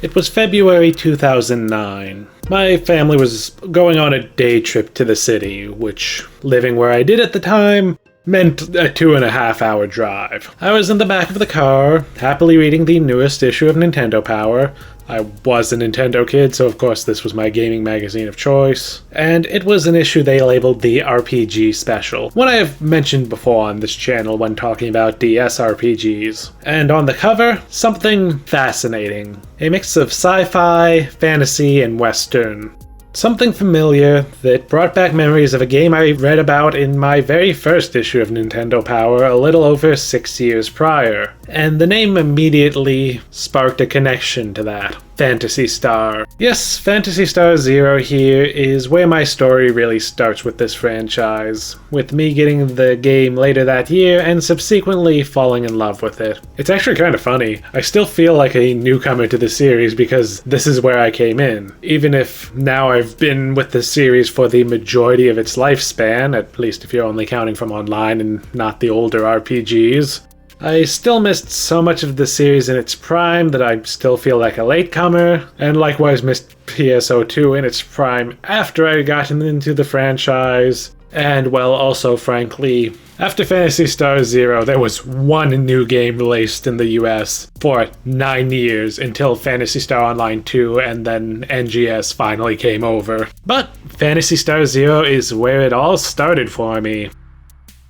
It was February 2009. My family was going on a day trip to the city, which, living where I did at the time, meant a 2.5-hour drive. I was in the back of the car, happily reading the newest issue of Nintendo Power. I was a Nintendo kid, so of course this was my gaming magazine of choice. And it was an issue they labeled the RPG Special, one I have mentioned before on this channel when talking about DS RPGs. And on the cover, something fascinating. A mix of sci-fi, fantasy, and western. Something familiar that brought back memories of a game I read about in my very first issue of Nintendo Power a little over 6 years prior. And the name immediately sparked a connection to that. Phantasy Star. Yes, Phantasy Star Zero here is where my story really starts with this franchise, with me getting the game later that year and subsequently falling in love with it. It's actually kind of funny. I still feel like a newcomer to the series because this is where I came in, even if now I've been with the series for the majority of its lifespan, at least if you're only counting from online and not the older RPGs. I still missed so much of the series in its prime that I still feel like a latecomer, and likewise missed PSO 2 in its prime after I gotten into the franchise. And well, also frankly, after Phantasy Star Zero, there was one new game released in the US for 9 years until Phantasy Star Online 2 and then NGS finally came over. But Phantasy Star Zero is where it all started for me.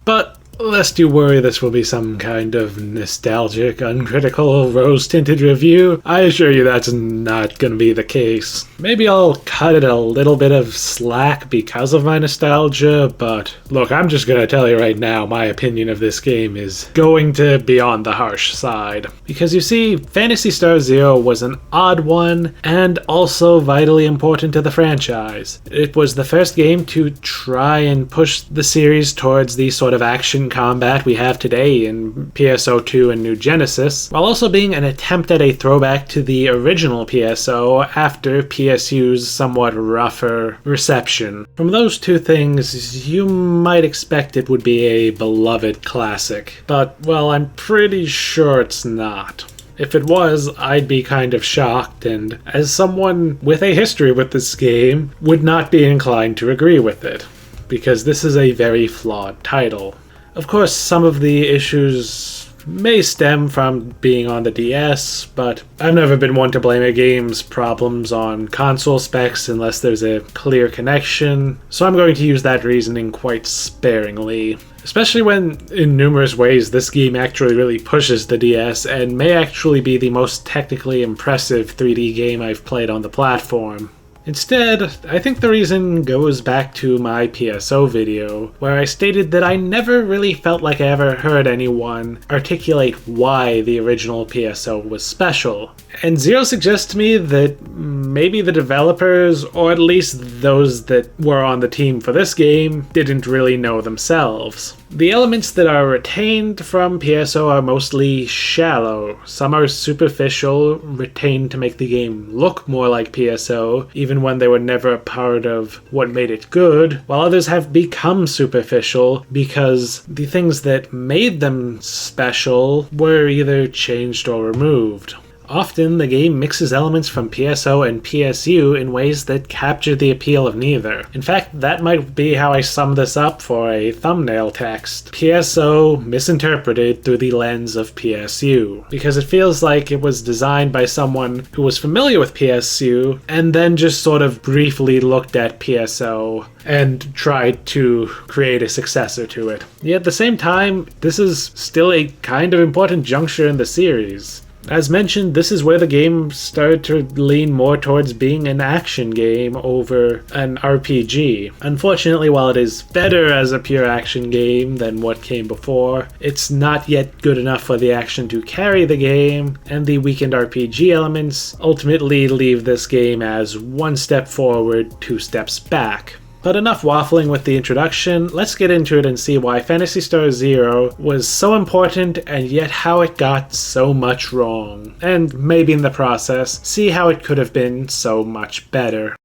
But lest you worry this will be some kind of nostalgic, uncritical, rose-tinted review, I assure you that's not gonna be the case. Maybe I'll cut it a little bit of slack because of my nostalgia, but look, I'm just gonna tell you right now, my opinion of this game is going to be on the harsh side. Because you see, Phantasy Star Zero was an odd one, and also vitally important to the franchise. It was the first game to try and push the series towards the sort of action combat we have today in PSO 2 and New Genesis, while also being an attempt at a throwback to the original PSO after PSU's somewhat rougher reception. From those two things, you might expect it would be a beloved classic, but, well, I'm pretty sure it's not. If it was, I'd be kind of shocked, and as someone with a history with this game, would not be inclined to agree with it, because this is a very flawed title. Of course, some of the issues may stem from being on the DS, but I've never been one to blame a game's problems on console specs unless there's a clear connection, so I'm going to use that reasoning quite sparingly. Especially when, in numerous ways, this game actually really pushes the DS and may actually be the most technically impressive 3D game I've played on the platform. Instead, I think the reason goes back to my PSO video, where I stated that I never really felt like I ever heard anyone articulate why the original PSO was special. And Zero suggests to me that maybe the developers, or at least those that were on the team for this game, didn't really know themselves. The elements that are retained from PSO are mostly shallow. Some are superficial, retained to make the game look more like PSO, even when they were never a part of what made it good, while others have become superficial because the things that made them special were either changed or removed. Often, the game mixes elements from PSO and PSU in ways that capture the appeal of neither. In fact, that might be how I sum this up for a thumbnail text. PSO misinterpreted through the lens of PSU. Because it feels like it was designed by someone who was familiar with PSU, and then just sort of briefly looked at PSO and tried to create a successor to it. Yet at the same time, this is still a kind of important juncture in the series. As mentioned, this is where the game started to lean more towards being an action game over an RPG. Unfortunately, while it is better as a pure action game than what came before, it's not yet good enough for the action to carry the game, and the weakened RPG elements ultimately leave this game as one step forward, 2 steps back. But enough waffling with the introduction, let's get into it and see why Phantasy Star Zero was so important and yet how it got so much wrong. And maybe in the process, see how it could have been so much better.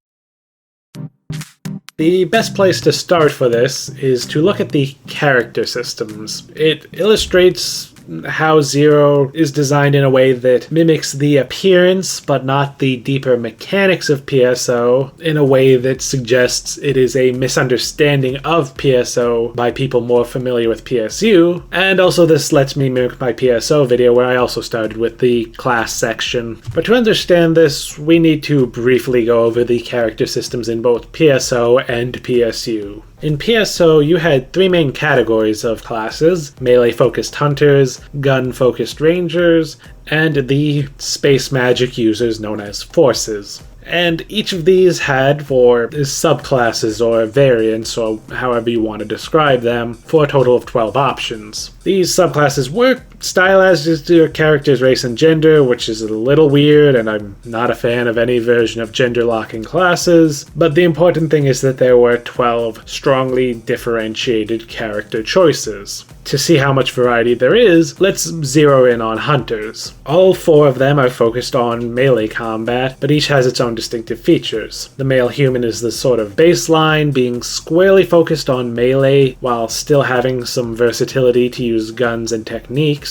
The best place to start for this is to look at the character systems. It illustrates how Zero is designed in a way that mimics the appearance but not the deeper mechanics of PSO, in a way that suggests it is a misunderstanding of PSO by people more familiar with PSU. And also this lets me mimic my PSO video where I also started with the class section. But to understand this, we need to briefly go over the character systems in both PSO and PSU. In PSO, you had three main categories of classes: melee-focused hunters, gun-focused rangers, and the space magic users known as forces. And each of these had four subclasses or variants, or however you want to describe them, for a total of 12 options. These subclasses were stylized as your character's race and gender, which is a little weird, and I'm not a fan of any version of gender-locking classes, but the important thing is that there were 12 strongly differentiated character choices. To see how much variety there is, let's zero in on hunters. All four of them are focused on melee combat, but each has its own distinctive features. The male human is the sort of baseline, being squarely focused on melee while still having some versatility to use guns and techniques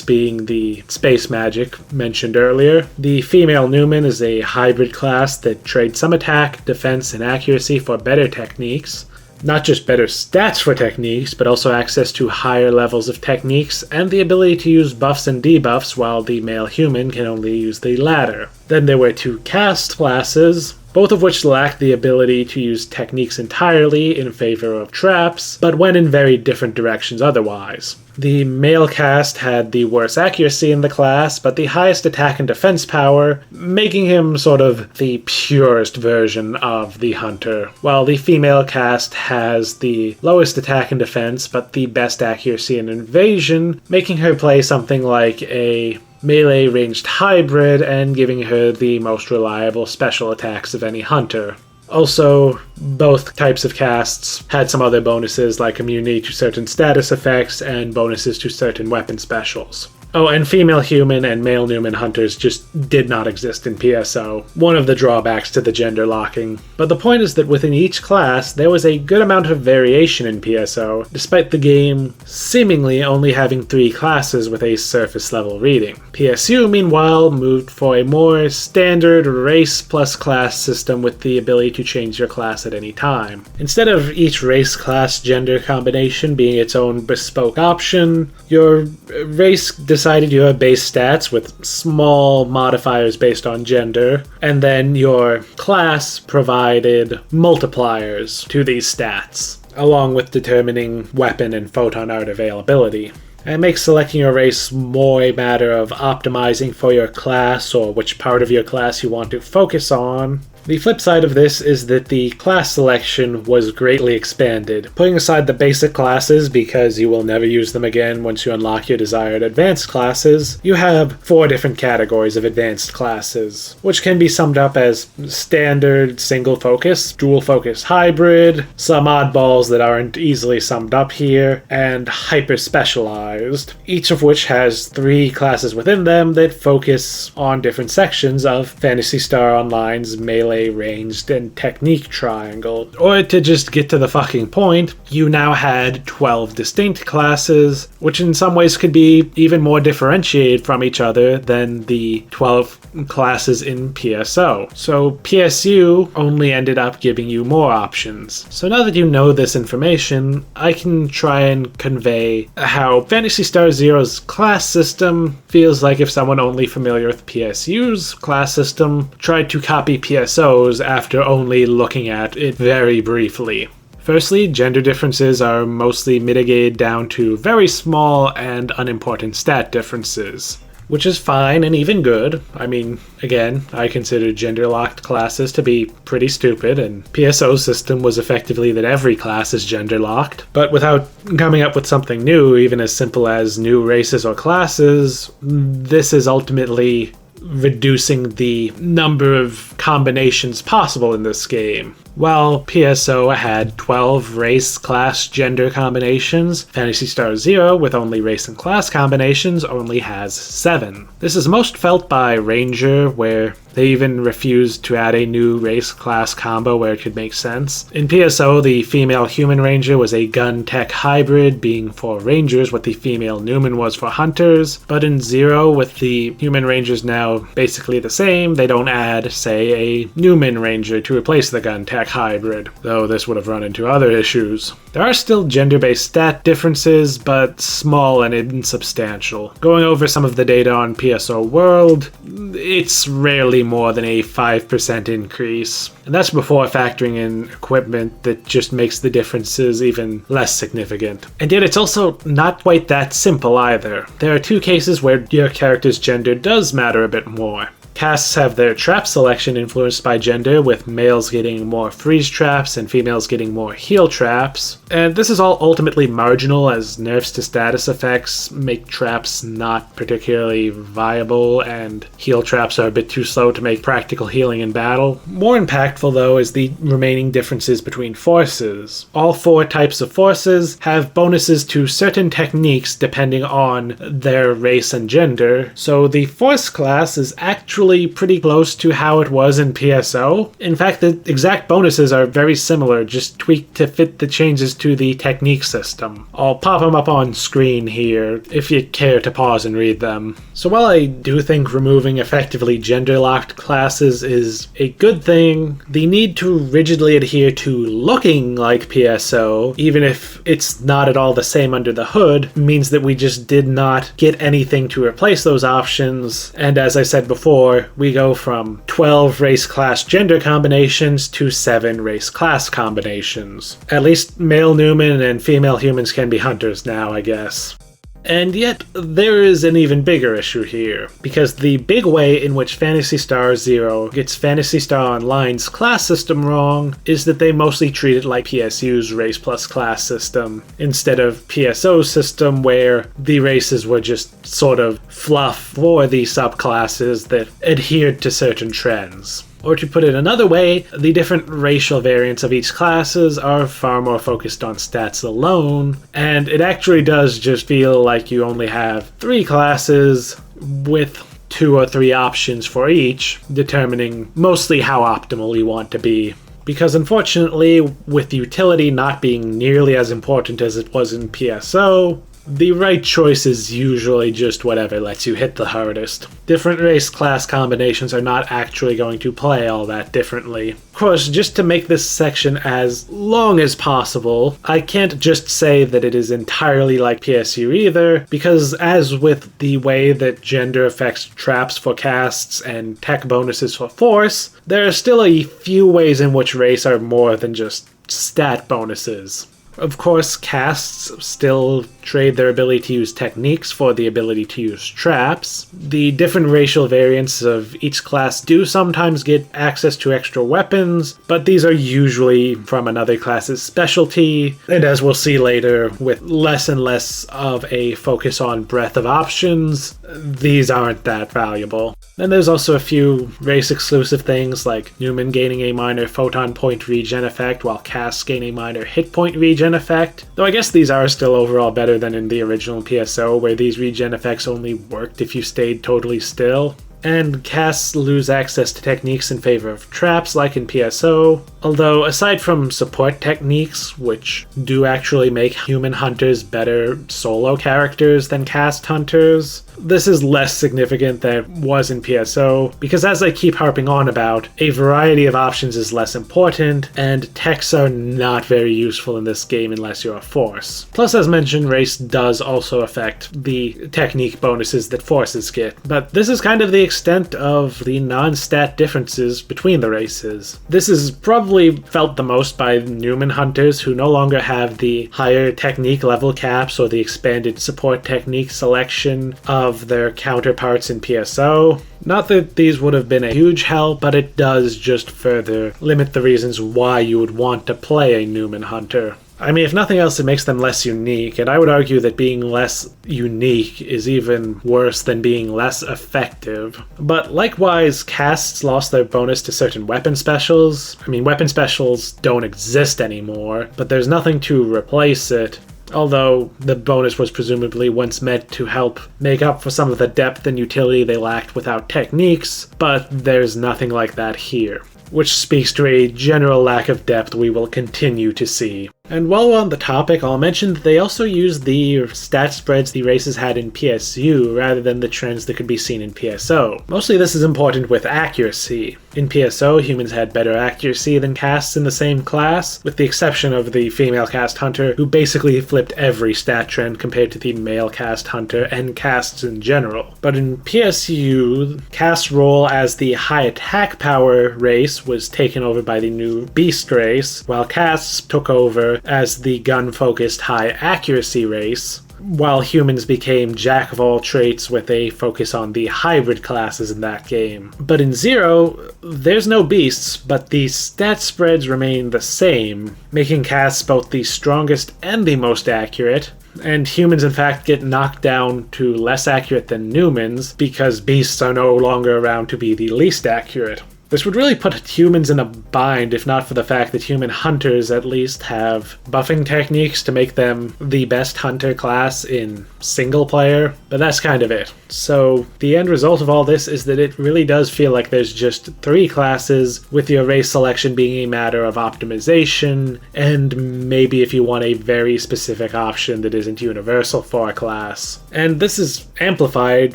being the space magic mentioned earlier. The female Newman is a hybrid class that trades some attack, defense, and accuracy for better techniques. Not just better stats for techniques, but also access to higher levels of techniques and the ability to use buffs and debuffs, while the male human can only use the latter. Then there were two caste classes, both of which lacked the ability to use techniques entirely in favor of traps, but went in very different directions otherwise. The male caste had the worst accuracy in the class, but the highest attack and defense power, making him sort of the purest version of the hunter, while the female caste has the lowest attack and defense, but the best accuracy and evasion, making her play something like a melee ranged hybrid and giving her the most reliable special attacks of any hunter. Also, both types of castes had some other bonuses like immunity to certain status effects and bonuses to certain weapon specials. Oh, and female human and male Newman hunters just did not exist in PSO, one of the drawbacks to the gender locking. But the point is that within each class, there was a good amount of variation in PSO, despite the game seemingly only having 3 classes with a surface level reading. PSU, meanwhile, moved for a more standard race plus class system with the ability to change your class at any time. Instead of each race class gender combination being its own bespoke option, your race decided your base stats with small modifiers based on gender, and then your class provided multipliers to these stats, along with determining weapon and photon art availability. And it makes selecting your race more a matter of optimizing for your class or which part of your class you want to focus on. The flip side of this is that the class selection was greatly expanded. Putting aside the basic classes because you will never use them again once you unlock your desired advanced classes, you have 4 different categories of advanced classes, which can be summed up as standard single focus, dual focus hybrid, some oddballs that aren't easily summed up here, and hyper specialized, each of which has 3 classes within them that focus on different sections of Phantasy Star Online's melee, ranged, and technique triangle. Or to just get to the fucking point, you now had 12 distinct classes, which in some ways could be even more differentiated from each other than the 12 classes in PSO. So PSU only ended up giving you more options. So now that you know this information, I can try and convey how Phantasy Star Zero's class system feels like if someone only familiar with PSU's class system tried to copy PSO's after only looking at it very briefly. Firstly, gender differences are mostly mitigated down to very small and unimportant stat differences, which is fine and even good. I mean, again, I consider gender-locked classes to be pretty stupid, and PSO's system was effectively that every class is gender-locked. But without coming up with something new, even as simple as new races or classes, this is ultimately reducing the number of combinations possible in this game. While PSO had 12 race, class, gender combinations, Phantasy Star Zero, with only race and class combinations, only has 7. This is most felt by Ranger, where they even refused to add a new race-class combo where it could make sense. In PSO, the female human ranger was a gun-tech hybrid, being for rangers what the female Newman was for hunters, but in Zero, with the human rangers now basically the same, they don't add, say, a Newman ranger to replace the gun-tech hybrid, though this would have run into other issues. There are still gender-based stat differences, but small and insubstantial. Going over some of the data on PSO World, it's rarely more than a 5% increase. And that's before factoring in equipment that just makes the differences even less significant. And yet it's also not quite that simple either. There are 2 cases where your character's gender does matter a bit more. Casts have their trap selection influenced by gender, with males getting more freeze traps and females getting more heal traps. And this is all ultimately marginal, as nerfs to status effects make traps not particularly viable, and heal traps are a bit too slow to make practical healing in battle. More impactful, though, is the remaining differences between forces. All 4 types of forces have bonuses to certain techniques depending on their race and gender, so the force class is actually pretty close to how it was in PSO. In fact, the exact bonuses are very similar, just tweaked to fit the changes to the technique system. I'll pop them up on screen here if you care to pause and read them. So while I do think removing effectively gender-locked classes is a good thing, the need to rigidly adhere to looking like PSO, even if it's not at all the same under the hood, means that we just did not get anything to replace those options, and as I said before, we go from 12 race-class gender combinations to 7 race-class combinations. At least male Newman and female humans can be hunters now, I guess. And yet, there is an even bigger issue here, because the big way in which Phantasy Star Zero gets Phantasy Star Online's class system wrong is that they mostly treat it like PSU's race plus class system, instead of PSO's system where the races were just sort of fluff for the subclasses that adhered to certain trends. Or to put it another way, the different racial variants of each classes are far more focused on stats alone, and it actually does just feel like you only have 3 classes with 2 or 3 options for each, determining mostly how optimal you want to be. Because unfortunately, with utility not being nearly as important as it was in PSO, the right choice is usually just whatever lets you hit the hardest. Different race-class combinations are not actually going to play all that differently. Of course, just to make this section as long as possible, I can't just say that it is entirely like PSU either, because as with the way that gender affects traps for casts and tech bonuses for force, there are still a few ways in which race are more than just stat bonuses. Of course, casts still trade their ability to use techniques for the ability to use traps. The different racial variants of each class do sometimes get access to extra weapons, but these are usually from another class's specialty, and as we'll see later, with less and less of a focus on breadth of options, these aren't that valuable. Then there's also a few race-exclusive things like Newman gaining a minor photon point regen effect while casts gain a minor hit point regen effect, though I guess these are still overall better than in the original PSO where these regen effects only worked if you stayed totally still. And casts lose access to techniques in favor of traps like in PSO, although aside from support techniques, which do actually make human hunters better solo characters than cast hunters, this is less significant than it was in PSO, because as I keep harping on about, a variety of options is less important, and techs are not very useful in this game unless you're a force. Plus, as mentioned, race does also affect the technique bonuses that forces get, but this is kind of the extent of the non-stat differences between the races. This is probably felt the most by Newman hunters who no longer have the higher technique level caps or the expanded support technique selection of their counterparts in PSO. Not that these would have been a huge help, but it does just further limit the reasons why you would want to play a Newman hunter. I mean, if nothing else, it makes them less unique, and I would argue that being less unique is even worse than being less effective. But likewise, casts lost their bonus to certain weapon specials. I mean, weapon specials don't exist anymore, but there's nothing to replace it. Although the bonus was presumably once meant to help make up for some of the depth and utility they lacked without techniques, but there's nothing like that here, which speaks to a general lack of depth we will continue to see. And while we're on the topic, I'll mention that they also use the stat spreads the races had in PSU rather than the trends that could be seen in PSO. Mostly this is important with accuracy. In PSO, humans had better accuracy than casts in the same class, with the exception of the female cast hunter, who basically flipped every stat trend compared to the male cast hunter and casts in general. But in PSU, cast's role as the high attack power race was taken over by the new beast race, while casts took over as the gun-focused high accuracy race, while humans became jack of all traits with a focus on the hybrid classes in that game. But in Zero, there's no beasts, but the stat spreads remain the same, making casts both the strongest and the most accurate, and humans in fact get knocked down to less accurate than Numans because beasts are no longer around to be the least accurate. This would really put humans in a bind if not for the fact that human hunters at least have buffing techniques to make them the best hunter class in single player, but that's kind of it. So the end result of all this is that it really does feel like there's just 3 classes, with your race selection being a matter of optimization, and maybe if you want a very specific option that isn't universal for a class. And this is amplified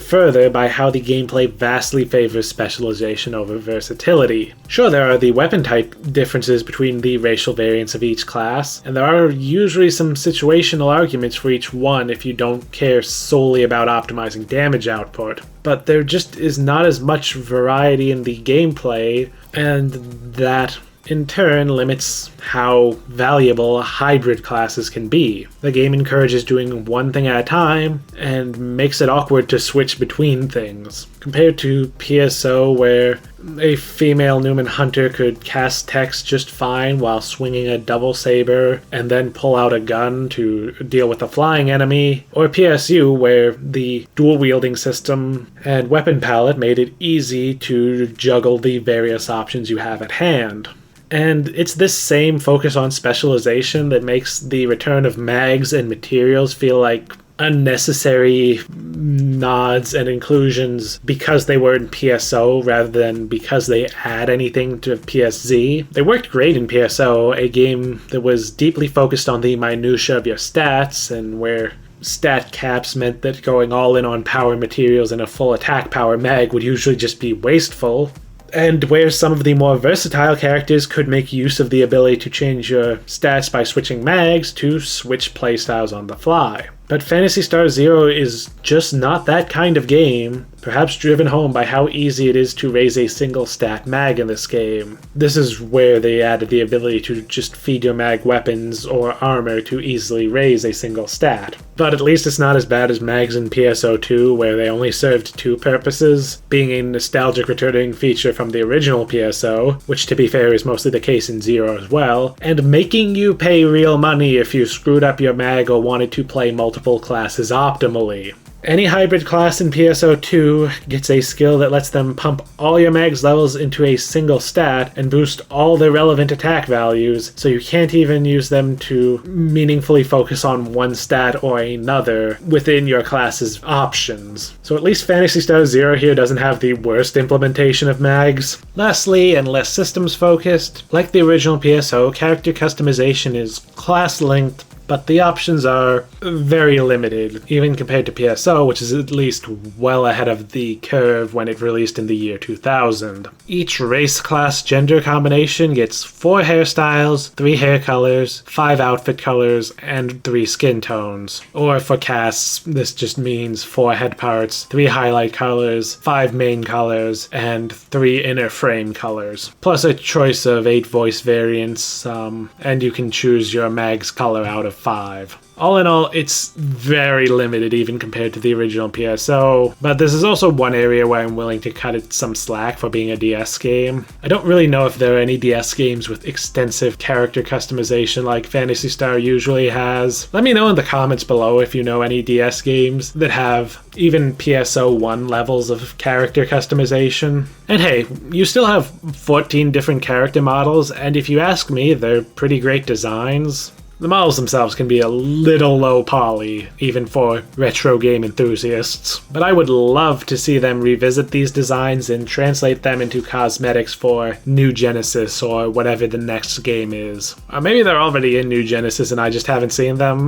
further by how the gameplay vastly favors specialization over versatility. Sure, there are the weapon type differences between the racial variants of each class, and there are usually some situational arguments for each one if you don't care solely about optimizing damage output. But there just is not as much variety in the gameplay, and that in turn limits how valuable hybrid classes can be. The game encourages doing one thing at a time and makes it awkward to switch between things. Compared to PSO, where a female Newman hunter could cast text just fine while swinging a double saber and then pull out a gun to deal with a flying enemy, or PSU, where the dual wielding system and weapon palette made it easy to juggle the various options you have at hand. And it's this same focus on specialization that makes the return of mags and materials feel like unnecessary nods and inclusions because they were in PSO rather than because they add anything to PSZ. They worked great in PSO, a game that was deeply focused on the minutia of your stats and where stat caps meant that going all in on power materials and a full attack power mag would usually just be wasteful, and where some of the more versatile characters could make use of the ability to change your stats by switching mags to switch playstyles on the fly. But Phantasy Star Zero is just not that kind of game, perhaps driven home by how easy it is to raise a single stat mag in this game. This is where they added the ability to just feed your mag weapons or armor to easily raise a single stat. But at least it's not as bad as mags in PSO2, where they only served 2 purposes, being a nostalgic returning feature from the original PSO, which to be fair is mostly the case in Zero as well, and making you pay real money if you screwed up your mag or wanted to play multiple classes optimally. Any hybrid class in PSO2 gets a skill that lets them pump all your mag's levels into a single stat and boost all their relevant attack values, so you can't even use them to meaningfully focus on one stat or another within your class's options. So at least Phantasy Star Zero here doesn't have the worst implementation of mags. Lastly, and less systems focused, like the original PSO, character customization is class-linked, but the options are very limited, even compared to PSO, which is at least well ahead of the curve when it released in the year 2000. Each race, class, gender combination gets 4 hairstyles, 3 hair colors, 5 outfit colors, and 3 skin tones. Or for casts, this just means 4 head parts, 3 highlight colors, 5 main colors, and 3 inner frame colors. Plus a choice of 8 voice variants, and you can choose your mag's color out of of 5. All in all, it's very limited even compared to the original PSO, but this is also one area where I'm willing to cut it some slack for being a DS game. I don't really know if there are any DS games with extensive character customization like Phantasy Star usually has. Let me know in the comments below if you know any DS games that have even PSO 1 levels of character customization. And hey, you still have 14 different character models, and if you ask me, they're pretty great designs. The models themselves can be a little low poly, even for retro game enthusiasts, but I would love to see them revisit these designs and translate them into cosmetics for New Genesis or whatever the next game is. Or maybe they're already in New Genesis and I just haven't seen them.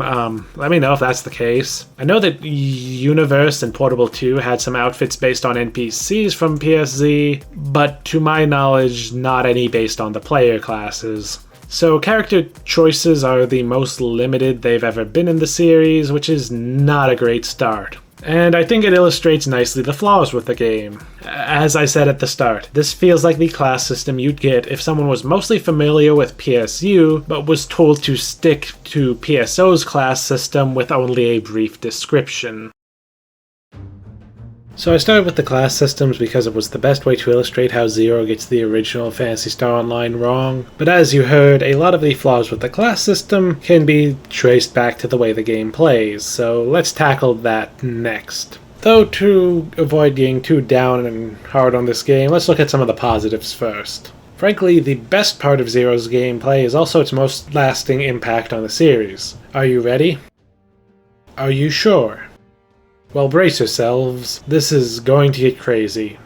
Let me know if that's the case. I know that Universe and Portable 2 had some outfits based on NPCs from PSZ, but to my knowledge, not any based on the player classes. So character choices are the most limited they've ever been in the series, which is not a great start. And I think it illustrates nicely the flaws with the game. As I said at the start, this feels like the class system you'd get if someone was mostly familiar with PSU, but was told to stick to PSO's class system with only a brief description. So I started with the class systems because it was the best way to illustrate how Zero gets the original Phantasy Star Online wrong, but as you heard, a lot of the flaws with the class system can be traced back to the way the game plays, so let's tackle that next. Though to avoid getting too down and hard on this game, let's look at some of the positives first. Frankly, the best part of Zero's gameplay is also its most lasting impact on the series. Are you ready? Are you sure? Well, brace yourselves, this is going to get crazy.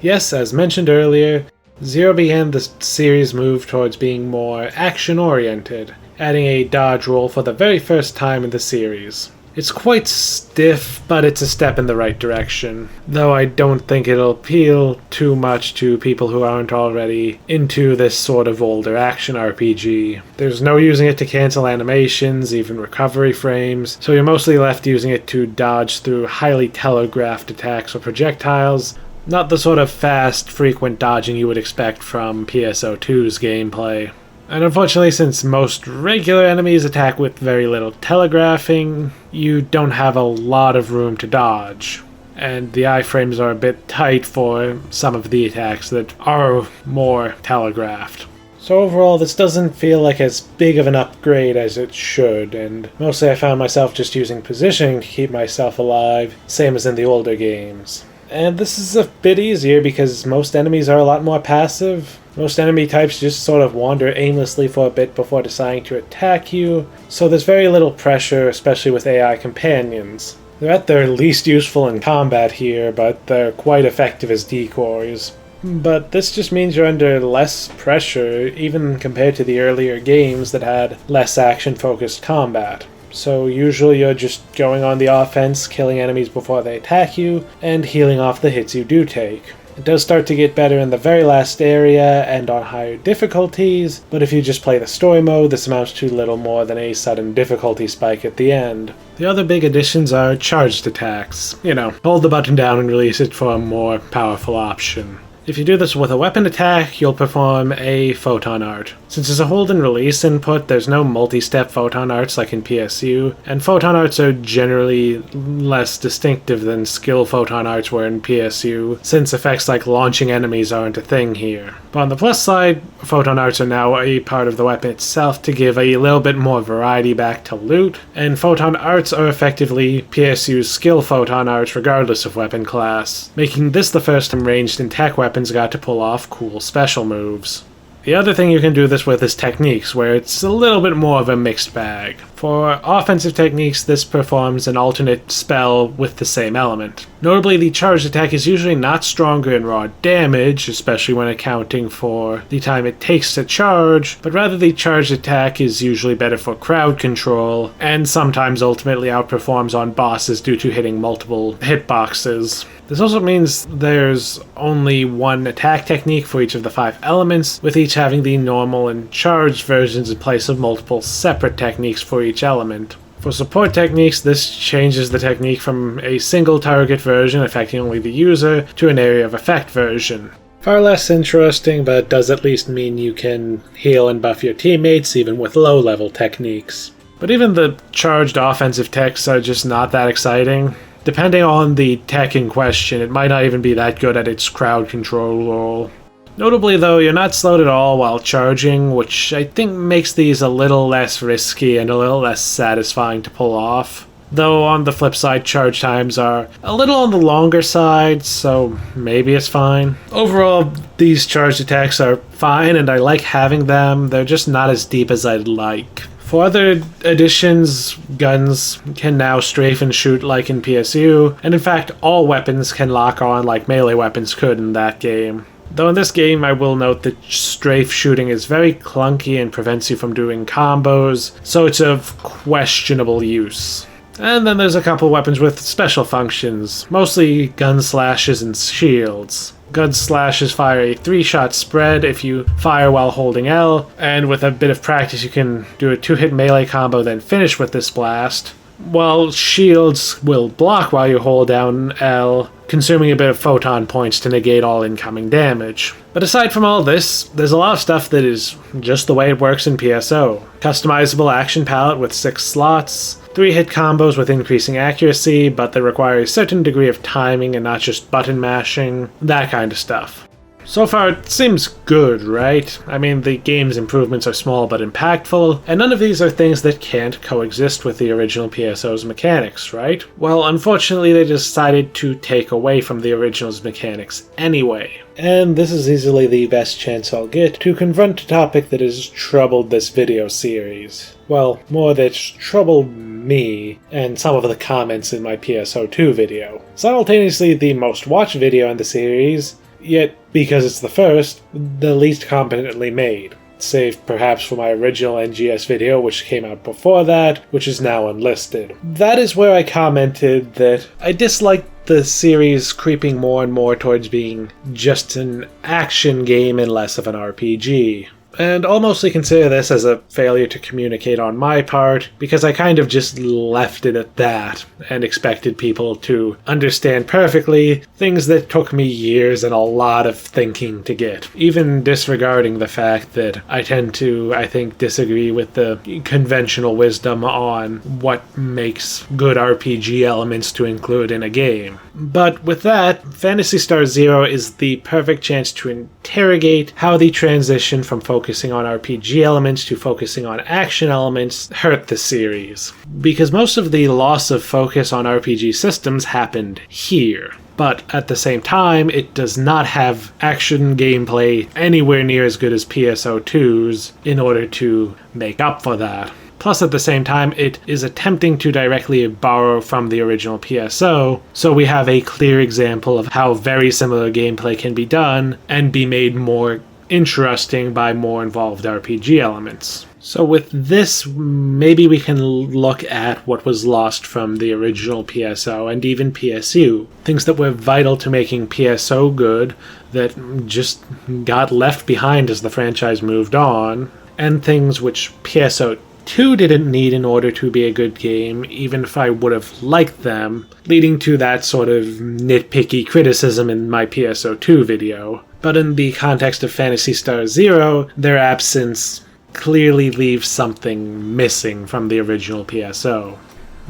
Yes, as mentioned earlier, Zero began the series' move towards being more action-oriented, adding a dodge roll for the very first time in the series. It's quite stiff, but it's a step in the right direction, though I don't think it'll appeal too much to people who aren't already into this sort of older action RPG. There's no using it to cancel animations, even recovery frames, so you're mostly left using it to dodge through highly telegraphed attacks or projectiles, not the sort of fast, frequent dodging you would expect from PSO2's gameplay. And unfortunately, since most regular enemies attack with very little telegraphing, you don't have a lot of room to dodge. And the iframes are a bit tight for some of the attacks that are more telegraphed. So overall, this doesn't feel like as big of an upgrade as it should, and mostly I found myself just using positioning to keep myself alive, same as in the older games. And this is a bit easier because most enemies are a lot more passive. Most enemy types just sort of wander aimlessly for a bit before deciding to attack you, so there's very little pressure, especially with AI companions. They're at their least useful in combat here, but they're quite effective as decoys. But this just means you're under less pressure, even compared to the earlier games that had less action-focused combat. So usually you're just going on the offense, killing enemies before they attack you, and healing off the hits you do take. It does start to get better in the very last area and on higher difficulties, but if you just play the story mode, this amounts to little more than a sudden difficulty spike at the end. The other big additions are charged attacks. Hold the button down and release it for a more powerful option. If you do this with a weapon attack, you'll perform a photon art. Since it's a hold and release input, there's no multi-step photon arts like in PSU, and photon arts are generally less distinctive than skill photon arts were in PSU, since effects like launching enemies aren't a thing here. But on the plus side, photon arts are now a part of the weapon itself to give a little bit more variety back to loot, and photon arts are effectively PSU's skill photon arts regardless of weapon class, making this the first time ranged and tech weapons got to pull off cool special moves. The other thing you can do this with is techniques, where it's a little bit more of a mixed bag. For offensive techniques, this performs an alternate spell with the same element. Notably, the charged attack is usually not stronger in raw damage, especially when accounting for the time it takes to charge, but rather the charged attack is usually better for crowd control, and sometimes ultimately outperforms on bosses due to hitting multiple hitboxes. This also means there's only one attack technique for each of the 5 elements, with each having the normal and charged versions in place of multiple separate techniques for each element. For support techniques, this changes the technique from a single target version affecting only the user to an area of effect version. Far less interesting, but does at least mean you can heal and buff your teammates even with low-level techniques. But even the charged offensive techs are just not that exciting. Depending on the tech in question, it might not even be that good at its crowd control role. Notably though, you're not slowed at all while charging, which I think makes these a little less risky and a little less satisfying to pull off. Though on the flip side, charge times are a little on the longer side, so maybe it's fine. Overall, these charged attacks are fine and I like having them, they're just not as deep as I'd like. For other additions, guns can now strafe and shoot like in PSU, and in fact all weapons can lock on like melee weapons could in that game. Though in this game I will note that strafe shooting is very clunky and prevents you from doing combos, so it's of questionable use. And then there's a couple weapons with special functions, mostly gun slashes and shields. Gun slashes fire a 3-shot spread if you fire while holding L, and with a bit of practice you can do a 2-hit melee combo then finish with this blast. While shields will block while you hold down L, consuming a bit of photon points to negate all incoming damage. But aside from all this, there's a lot of stuff that is just the way it works in PSO. Customizable action palette with 6 slots, 3-hit combos with increasing accuracy, but that require a certain degree of timing and not just button mashing, that kind of stuff. So far, it seems good, right? I mean, the game's improvements are small but impactful, and none of these are things that can't coexist with the original PSO's mechanics, right? Well, unfortunately, they decided to take away from the original's mechanics anyway. And this is easily the best chance I'll get to confront a topic that has troubled this video series. Well, more that's troubled me and some of the comments in my PSO2 video. Simultaneously the most watched video in the series, yet because it's the first, the least competently made. Save perhaps for my original NGS video which came out before that, which is now unlisted. That is where I commented that I disliked the series creeping more and more towards being just an action game and less of an RPG. And I'll mostly consider this as a failure to communicate on my part, because I kind of just left it at that, and expected people to understand perfectly things that took me years and a lot of thinking to get. Even disregarding the fact that I tend to, I think, disagree with the conventional wisdom on what makes good RPG elements to include in a game. But with that, Phantasy Star Zero is the perfect chance to interrogate how the transition from focusing on RPG elements to focusing on action elements hurt the series. Because most of the loss of focus on RPG systems happened here. But at the same time, it does not have action gameplay anywhere near as good as PSO2's in order to make up for that. Plus, at the same time, it is attempting to directly borrow from the original PSO, so we have a clear example of how very similar gameplay can be done and be made more interesting by more involved RPG elements. So with this, maybe we can look at what was lost from the original PSO and even PSU. Things that were vital to making PSO good that just got left behind as the franchise moved on, and things which PSO 2 didn't need in order to be a good game, even if I would have liked them, leading to that sort of nitpicky criticism in my PSO2 video. But in the context of Phantasy Star Zero, their absence clearly leaves something missing from the original PSO.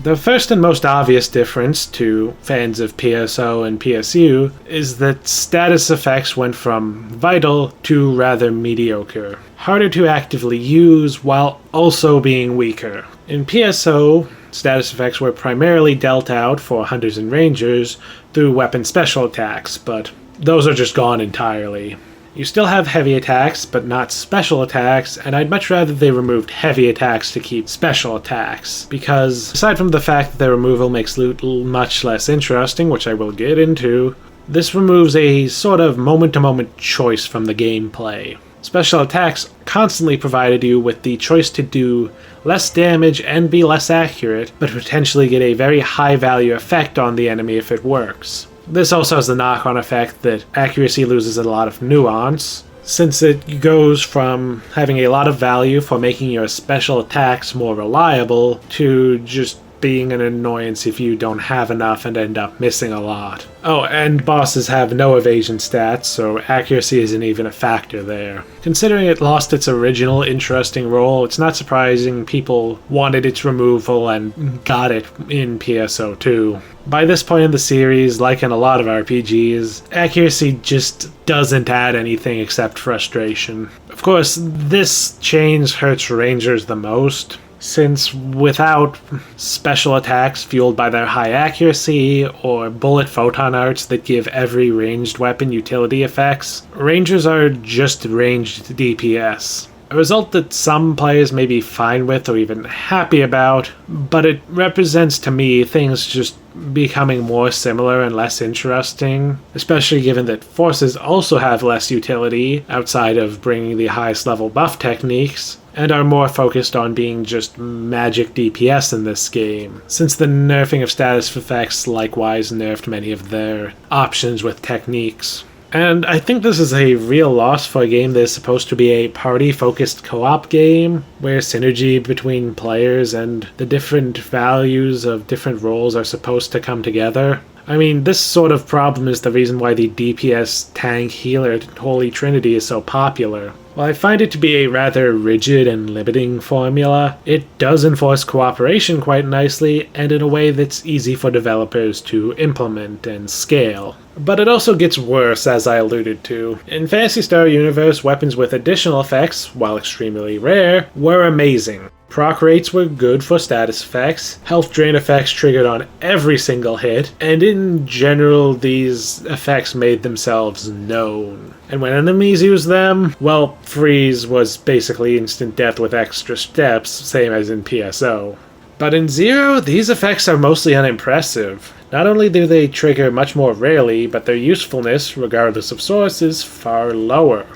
The first and most obvious difference to fans of PSO and PSU is that status effects went from vital to rather mediocre, harder to actively use while also being weaker. In PSO, status effects were primarily dealt out for hunters and rangers through weapon special attacks, but those are just gone entirely. You still have heavy attacks, but not special attacks, and I'd much rather they removed heavy attacks to keep special attacks, because aside from the fact that their removal makes loot much less interesting, which I will get into, this removes a sort of moment-to-moment choice from the gameplay. Special attacks constantly provided you with the choice to do less damage and be less accurate, but potentially get a very high-value effect on the enemy if it works. This also has the knock-on effect that accuracy loses a lot of nuance, since it goes from having a lot of value for making your special attacks more reliable to just being an annoyance if you don't have enough and end up missing a lot. Oh, and bosses have no evasion stats, so accuracy isn't even a factor there. Considering it lost its original interesting role, it's not surprising people wanted its removal and got it in PSO 2. By this point in the series, like in a lot of RPGs, accuracy just doesn't add anything except frustration. Of course, this change hurts rangers the most, since without special attacks fueled by their high accuracy or bullet photon arts that give every ranged weapon utility effects, rangers are just ranged DPS. A result that some players may be fine with or even happy about, but it represents to me things just becoming more similar and less interesting, especially given that forces also have less utility outside of bringing the highest level buff techniques, and are more focused on being just magic DPS in this game, since the nerfing of status effects likewise nerfed many of their options with techniques. And I think this is a real loss for a game that is supposed to be a party-focused co-op game, where synergy between players and the different values of different roles are supposed to come together. I mean, this sort of problem is the reason why the DPS tank healer Holy Trinity is so popular. While I find it to be a rather rigid and limiting formula, it does enforce cooperation quite nicely and in a way that's easy for developers to implement and scale. But it also gets worse, as I alluded to. In Phantasy Star Universe, weapons with additional effects, while extremely rare, were amazing. Proc rates were good for status effects, health drain effects triggered on every single hit, and in general these effects made themselves known. And when enemies used them, well, freeze was basically instant death with extra steps, same as in PSO. But in Zero, these effects are mostly unimpressive. Not only do they trigger much more rarely, but their usefulness, regardless of source, is far lower.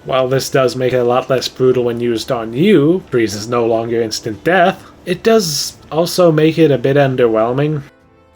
While this does make it a lot less brutal when used on you, freeze is no longer instant death, it does also make it a bit underwhelming.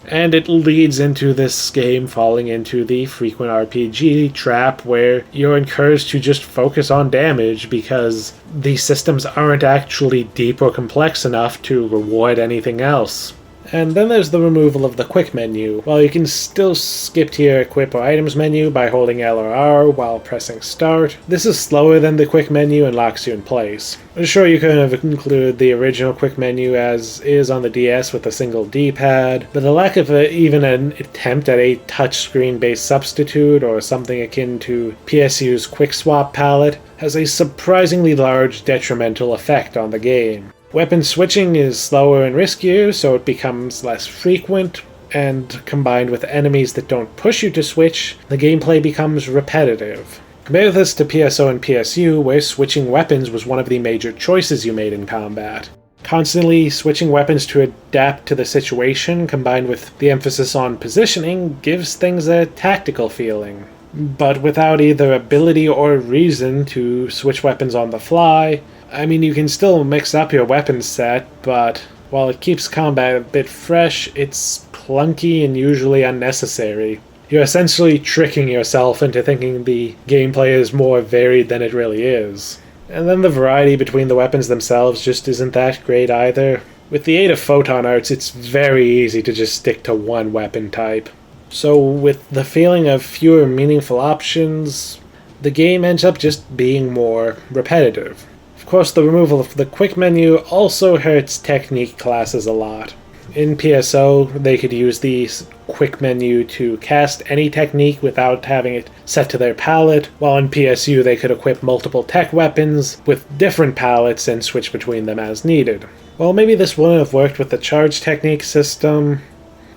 And it leads into this game falling into the frequent RPG trap where you're encouraged to just focus on damage because these systems aren't actually deep or complex enough to reward anything else. And then there's the removal of the quick menu. While you can still skip to your equip or items menu by holding L or R while pressing start, this is slower than the quick menu and locks you in place. Sure, you could have included the original quick menu as is on the DS with a single D-pad, but the lack of even an attempt at a touchscreen based substitute or something akin to PSU's quick swap palette has a surprisingly large detrimental effect on the game. Weapon switching is slower and riskier, so it becomes less frequent, and combined with enemies that don't push you to switch, the gameplay becomes repetitive. Compare this to PSO and PSU, where switching weapons was one of the major choices you made in combat. Constantly switching weapons to adapt to the situation, combined with the emphasis on positioning, gives things a tactical feeling. But without either ability or reason to switch weapons on the fly, I mean, you can still mix up your weapon set, but while it keeps combat a bit fresh, it's clunky and usually unnecessary. You're essentially tricking yourself into thinking the gameplay is more varied than it really is. And then the variety between the weapons themselves just isn't that great either. With the aid of photon arts, it's very easy to just stick to one weapon type. So with the feeling of fewer meaningful options, the game ends up just being more repetitive. Of course, the removal of the quick menu also hurts technique classes a lot. In PSO, they could use the quick menu to cast any technique without having it set to their palette, while in PSU they could equip multiple tech weapons with different palettes and switch between them as needed. While maybe this wouldn't have worked with the charge technique system,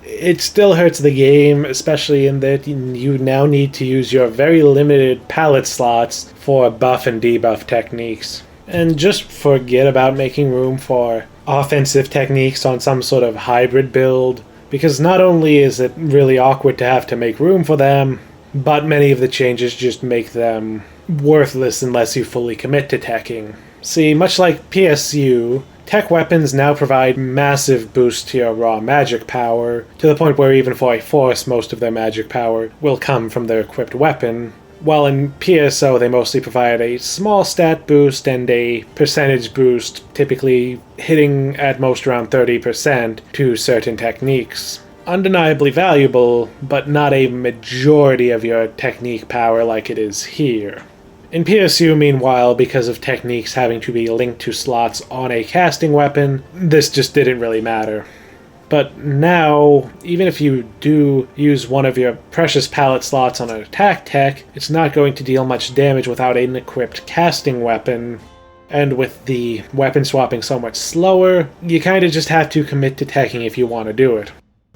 it still hurts the game, especially in that you now need to use your very limited palette slots for buff and debuff techniques. And just forget about making room for offensive techniques on some sort of hybrid build, because not only is it really awkward to have to make room for them, but many of the changes just make them worthless unless you fully commit to teching. See, much like PSU, tech weapons now provide massive boosts to your raw magic power, to the point where even for a force most of their magic power will come from their equipped weapon. While in PSO they mostly provide a small stat boost and a percentage boost, typically hitting at most around 30% to certain techniques. Undeniably valuable, but not a majority of your technique power like it is here. In PSU, meanwhile, because of techniques having to be linked to slots on a casting weapon, this just didn't really matter. But now, even if you do use one of your precious palette slots on an attack tech, it's not going to deal much damage without an equipped casting weapon. And with the weapon swapping so much slower, you kinda just have to commit to teching if you want to do it.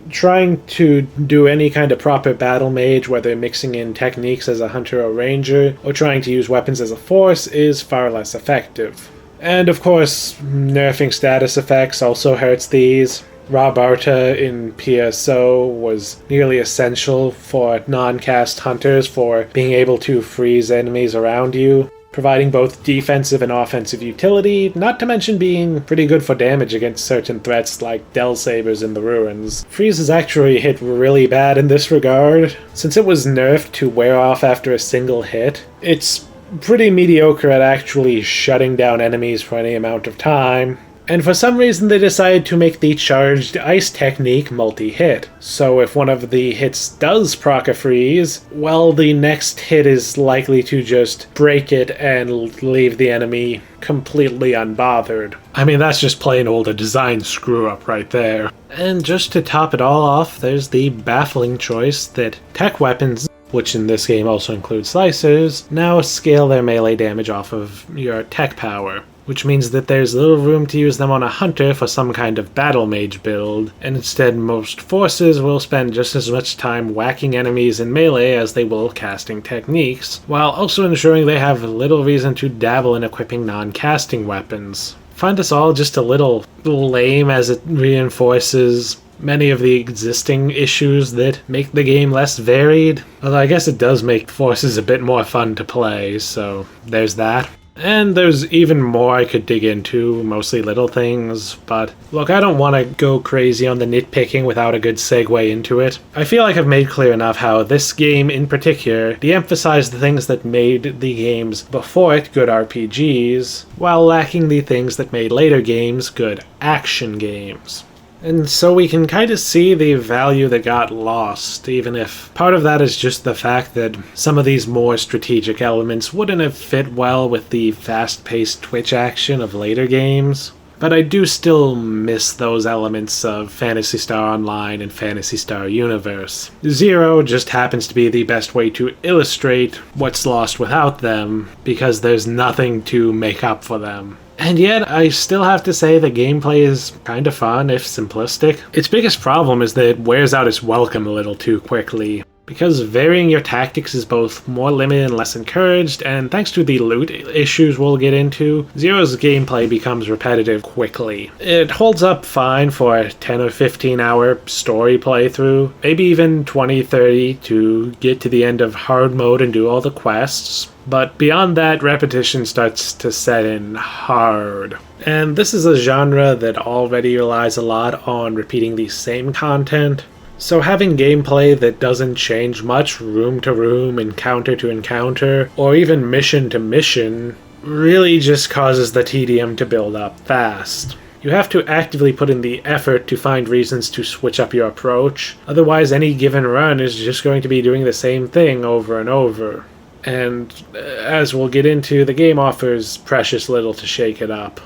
Trying to do any kind of proper battle mage, whether mixing in techniques as a hunter or ranger, or trying to use weapons as a force, is far less effective. And of course, nerfing status effects also hurts these. Raw Barta in PSO was nearly essential for non-cast hunters for being able to freeze enemies around you, providing both defensive and offensive utility, not to mention being pretty good for damage against certain threats like Del Sabers in the Ruins. Freeze has actually hit really bad in this regard. Since it was nerfed to wear off after a single hit, it's pretty mediocre at actually shutting down enemies for any amount of time. And for some reason they decided to make the charged ice technique multi-hit. So if one of the hits does proc a freeze, well, the next hit is likely to just break it and leave the enemy completely unbothered. I mean, that's just plain old a design screw-up right there. And just to top it all off, there's the baffling choice that tech weapons, which in this game also includes slicers, now scale their melee damage off of your tech power, which means that there's little room to use them on a hunter for some kind of battle mage build, and instead most forces will spend just as much time whacking enemies in melee as they will casting techniques, while also ensuring they have little reason to dabble in equipping non-casting weapons. Find this all just a little lame, as it reinforces many of the existing issues that make the game less varied. Although I guess it does make forces a bit more fun to play, so there's that. And there's even more I could dig into, mostly little things, but look, I don't want to go crazy on the nitpicking without a good segue into it. I feel like I've made clear enough how this game in particular de-emphasized the things that made the games before it good RPGs, while lacking the things that made later games good action games. And so we can kind of see the value that got lost, even if part of that is just the fact that some of these more strategic elements wouldn't have fit well with the fast-paced twitch action of later games. But I do still miss those elements of Phantasy Star Online and Phantasy Star Universe. Zero just happens to be the best way to illustrate what's lost without them, because there's nothing to make up for them. And yet, I still have to say the gameplay is kind of fun, if simplistic. Its biggest problem is that it wears out its welcome a little too quickly, because varying your tactics is both more limited and less encouraged, and thanks to the loot issues we'll get into, Zero's gameplay becomes repetitive quickly. It holds up fine for a 10 or 15 hour story playthrough, maybe even 20-30 to get to the end of hard mode and do all the quests. But beyond that, repetition starts to set in hard. And this is a genre that already relies a lot on repeating the same content. So having gameplay that doesn't change much room to room, encounter to encounter, or even mission to mission, really just causes the tedium to build up fast. You have to actively put in the effort to find reasons to switch up your approach, otherwise any given run is just going to be doing the same thing over and over. And as we'll get into, the game offers precious little to shake it up.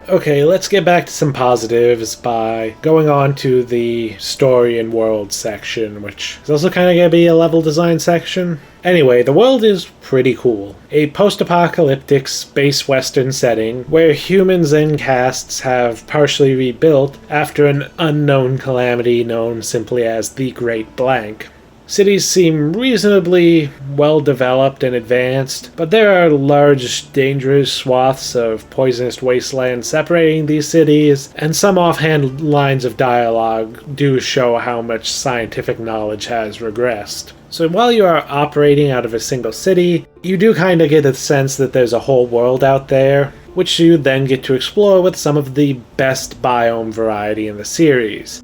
Okay, let's get back to some positives by going on to the story and world section, which is also kind of going to be a level design section. Anyway, the world is pretty cool. A post-apocalyptic space western setting where humans and castes have partially rebuilt after an unknown calamity known simply as the Great Blank. Cities seem reasonably well developed and advanced, but there are large, dangerous swaths of poisonous wasteland separating these cities, and some offhand lines of dialogue do show how much scientific knowledge has regressed. So while you are operating out of a single city, you do kind of get a sense that there's a whole world out there, which you then get to explore with some of the best biome variety in the series.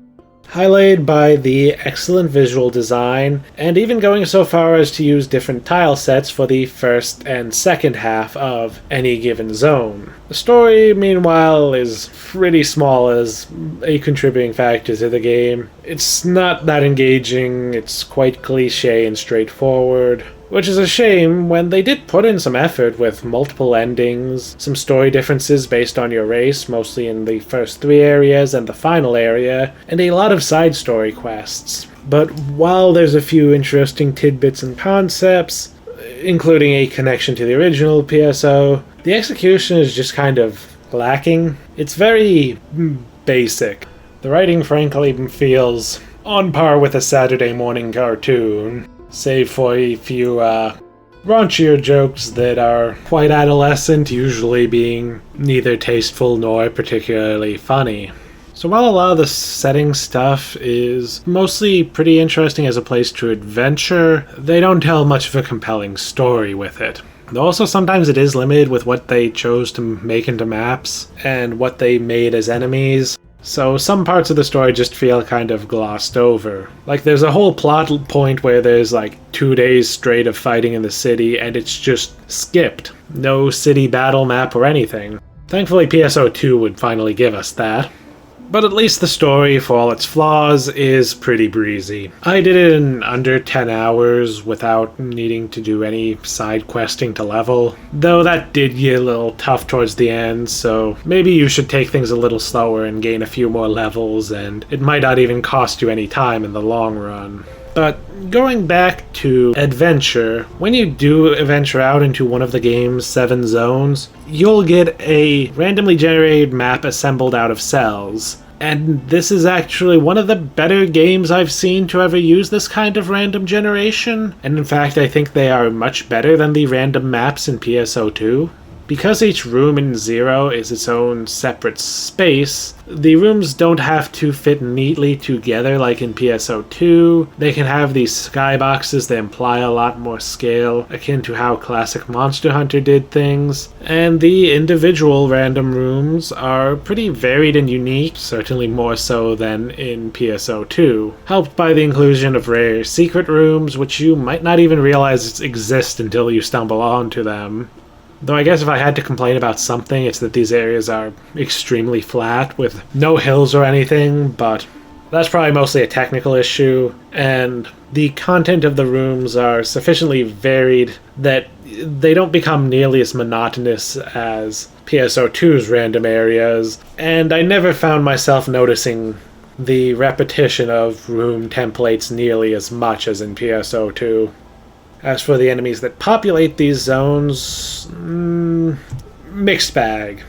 highlighted by the excellent visual design, and even going so far as to use different tile sets for the first and second half of any given zone. The story, meanwhile, is pretty small as a contributing factor to the game. It's not that engaging, it's quite cliche and straightforward, which is a shame when they did put in some effort with multiple endings, some story differences based on your race, mostly in the first 3 areas and the final area, and a lot of side story quests. But while there's a few interesting tidbits and concepts, including a connection to the original PSO, the execution is just kind of lacking. It's very basic. The writing frankly feels on par with a Saturday morning cartoon, save for a few raunchier jokes that are quite adolescent, usually being neither tasteful nor particularly funny. So while a lot of the setting stuff is mostly pretty interesting as a place to adventure, they don't tell much of a compelling story with it. Also, sometimes it is limited with what they chose to make into maps and what they made as enemies. So some parts of the story just feel kind of glossed over. Like there's a whole plot point where there's like 2 days straight of fighting in the city and it's just skipped. No city battle map or anything. Thankfully PSO 2 would finally give us that. But at least the story, for all its flaws, is pretty breezy. I did it in under 10 hours without needing to do any side questing to level, though that did get a little tough towards the end, so maybe you should take things a little slower and gain a few more levels, and it might not even cost you any time in the long run. But going back to adventure, when you do venture out into one of the game's 7 zones, you'll get a randomly generated map assembled out of cells. And this is actually one of the better games I've seen to ever use this kind of random generation. And in fact, I think they are much better than the random maps in PSO 2. Because each room in Zero is its own separate space, the rooms don't have to fit neatly together like in PSO 2. They can have these skyboxes that imply a lot more scale, akin to how classic Monster Hunter did things. And the individual random rooms are pretty varied and unique, certainly more so than in PSO 2, helped by the inclusion of rare secret rooms, which you might not even realize exist until you stumble onto them. Though I guess if I had to complain about something, it's that these areas are extremely flat with no hills or anything, but that's probably mostly a technical issue, and the content of the rooms are sufficiently varied that they don't become nearly as monotonous as PSO 2's random areas, and I never found myself noticing the repetition of room templates nearly as much as in PSO 2. As for the enemies that populate these zones, mixed bag.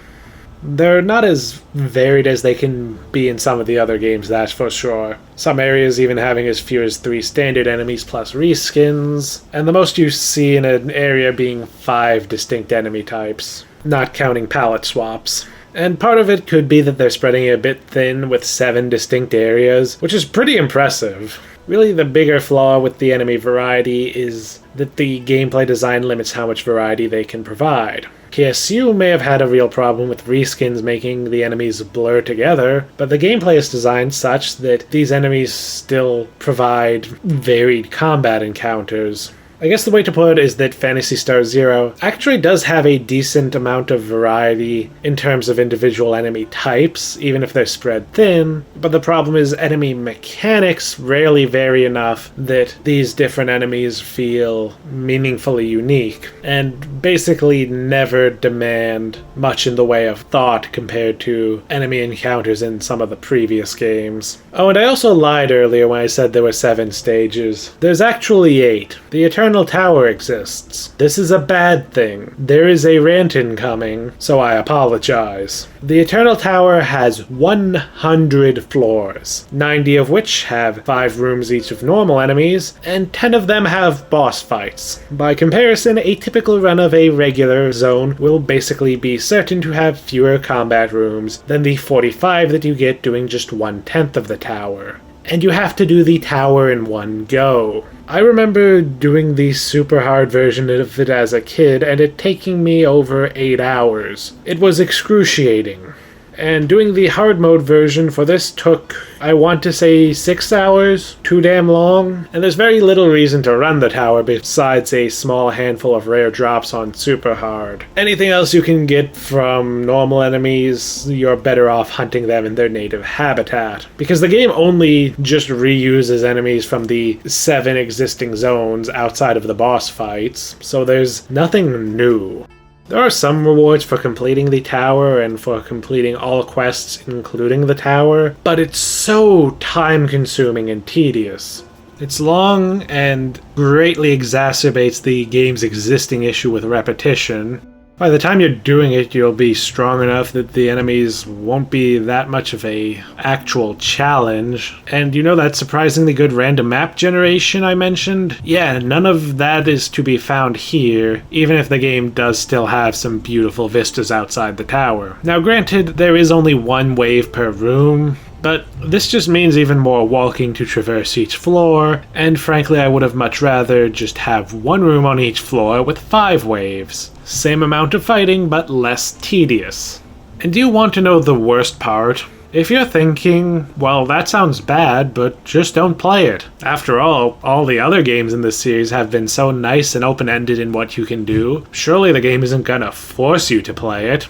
They're not as varied as they can be in some of the other games, that's for sure. Some areas even having as few as 3 standard enemies plus reskins, and the most you see in an area being 5 distinct enemy types, not counting palette swaps. And part of it could be that they're spreading it a bit thin with 7 distinct areas, which is pretty impressive. Really, the bigger flaw with the enemy variety is that the gameplay design limits how much variety they can provide. KSU may have had a real problem with reskins making the enemies blur together, but the gameplay is designed such that these enemies still provide varied combat encounters. I guess the way to put it is that Phantasy Star Zero actually does have a decent amount of variety in terms of individual enemy types, even if they're spread thin, but the problem is enemy mechanics rarely vary enough that these different enemies feel meaningfully unique, and basically never demand much in the way of thought compared to enemy encounters in some of the previous games. Oh, and I also lied earlier when I said there were 7 stages. There's actually 8. The Eternal Tower exists. This is a bad thing. There is a rant incoming, so I apologize. The Eternal Tower has 100 floors, 90 of which have 5 rooms each of normal enemies, and 10 of them have boss fights. By comparison, a typical run of a regular zone will basically be certain to have fewer combat rooms than the 45 that you get doing just 1/10 of the tower. And you have to do the tower in one go. I remember doing the super hard version of it as a kid and it taking me over 8 hours. It was excruciating. And doing the hard mode version for this took, I want to say, 6 hours, too damn long. And there's very little reason to run the tower besides a small handful of rare drops on super hard. Anything else you can get from normal enemies, you're better off hunting them in their native habitat. Because the game only just reuses enemies from the 7 existing zones outside of the boss fights, so there's nothing new. There are some rewards for completing the tower and for completing all quests including the tower, but it's so time-consuming and tedious. It's long and greatly exacerbates the game's existing issue with repetition. By the time you're doing it, you'll be strong enough that the enemies won't be that much of a actual challenge. And you know that surprisingly good random map generation I mentioned? Yeah, none of that is to be found here, even if the game does still have some beautiful vistas outside the tower. Now granted, there is only one wave per room, but this just means even more walking to traverse each floor, and frankly I would have much rather just have one room on each floor with 5 waves. Same amount of fighting, but less tedious. And do you want to know the worst part? If you're thinking, well, that sounds bad, but just don't play it. After all the other games in this series have been so nice and open-ended in what you can do, surely the game isn't gonna force you to play it.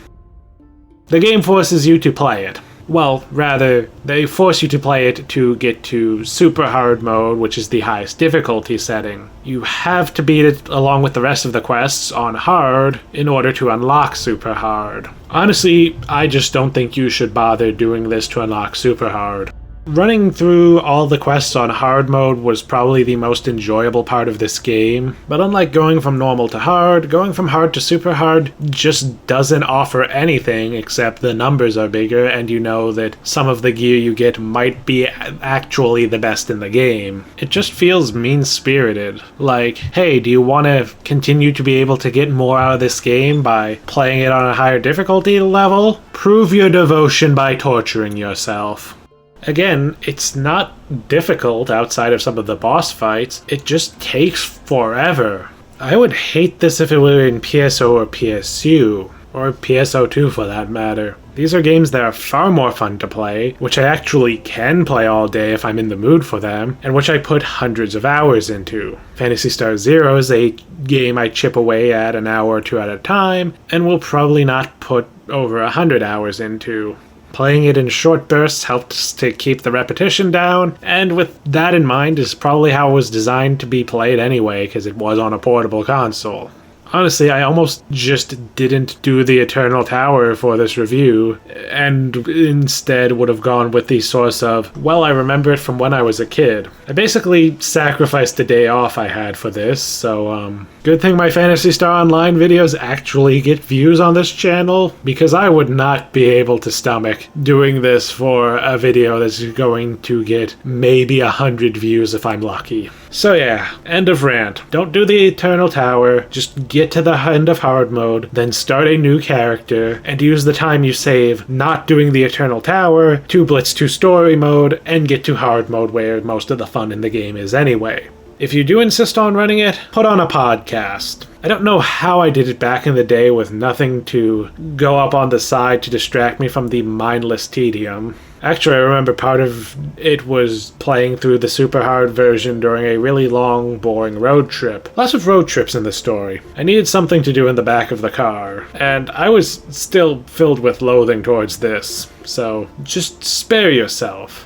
The game forces you to play it. Well, rather, they force you to play it to get to super hard mode, which is the highest difficulty setting. You have to beat it along with the rest of the quests on hard in order to unlock super hard. Honestly, I just don't think you should bother doing this to unlock super hard. Running through all the quests on hard mode was probably the most enjoyable part of this game, but unlike going from normal to hard, going from hard to super hard just doesn't offer anything except the numbers are bigger and you know that some of the gear you get might be actually the best in the game. It just feels mean-spirited. Like, hey, do you want to continue to be able to get more out of this game by playing it on a higher difficulty level? Prove your devotion by torturing yourself. Again, it's not difficult outside of some of the boss fights, it just takes forever. I would hate this if it were in PSO or PSU, or PSO2 for that matter. These are games that are far more fun to play, which I actually can play all day if I'm in the mood for them, and which I put hundreds of hours into. Phantasy Star Zero is a game I chip away at an hour or two at a time, and will probably not put over 100 hours into. Playing it in short bursts helps to keep the repetition down, and with that in mind is probably how it was designed to be played anyway, because it was on a portable console. Honestly, I almost just didn't do the Eternal Tower for this review, and instead would have gone with the source of, well, I remember it from when I was a kid. I basically sacrificed the day off I had for this, so good thing my Phantasy Star Online videos actually get views on this channel, because I would not be able to stomach doing this for a video that's going to get maybe 100 views if I'm lucky. So yeah, end of rant. Don't do the Eternal Tower, just get to the end of hard mode, then start a new character, and use the time you save not doing the Eternal Tower to blitz to story mode and get to hard mode where most of the fun in the game is anyway. If you do insist on running it, put on a podcast. I don't know how I did it back in the day with nothing to go up on the side to distract me from the mindless tedium. Actually, I remember part of it was playing through the super hard version during a really long, boring road trip. Lots of road trips in the story. I needed something to do in the back of the car, and I was still filled with loathing towards this, so just spare yourself.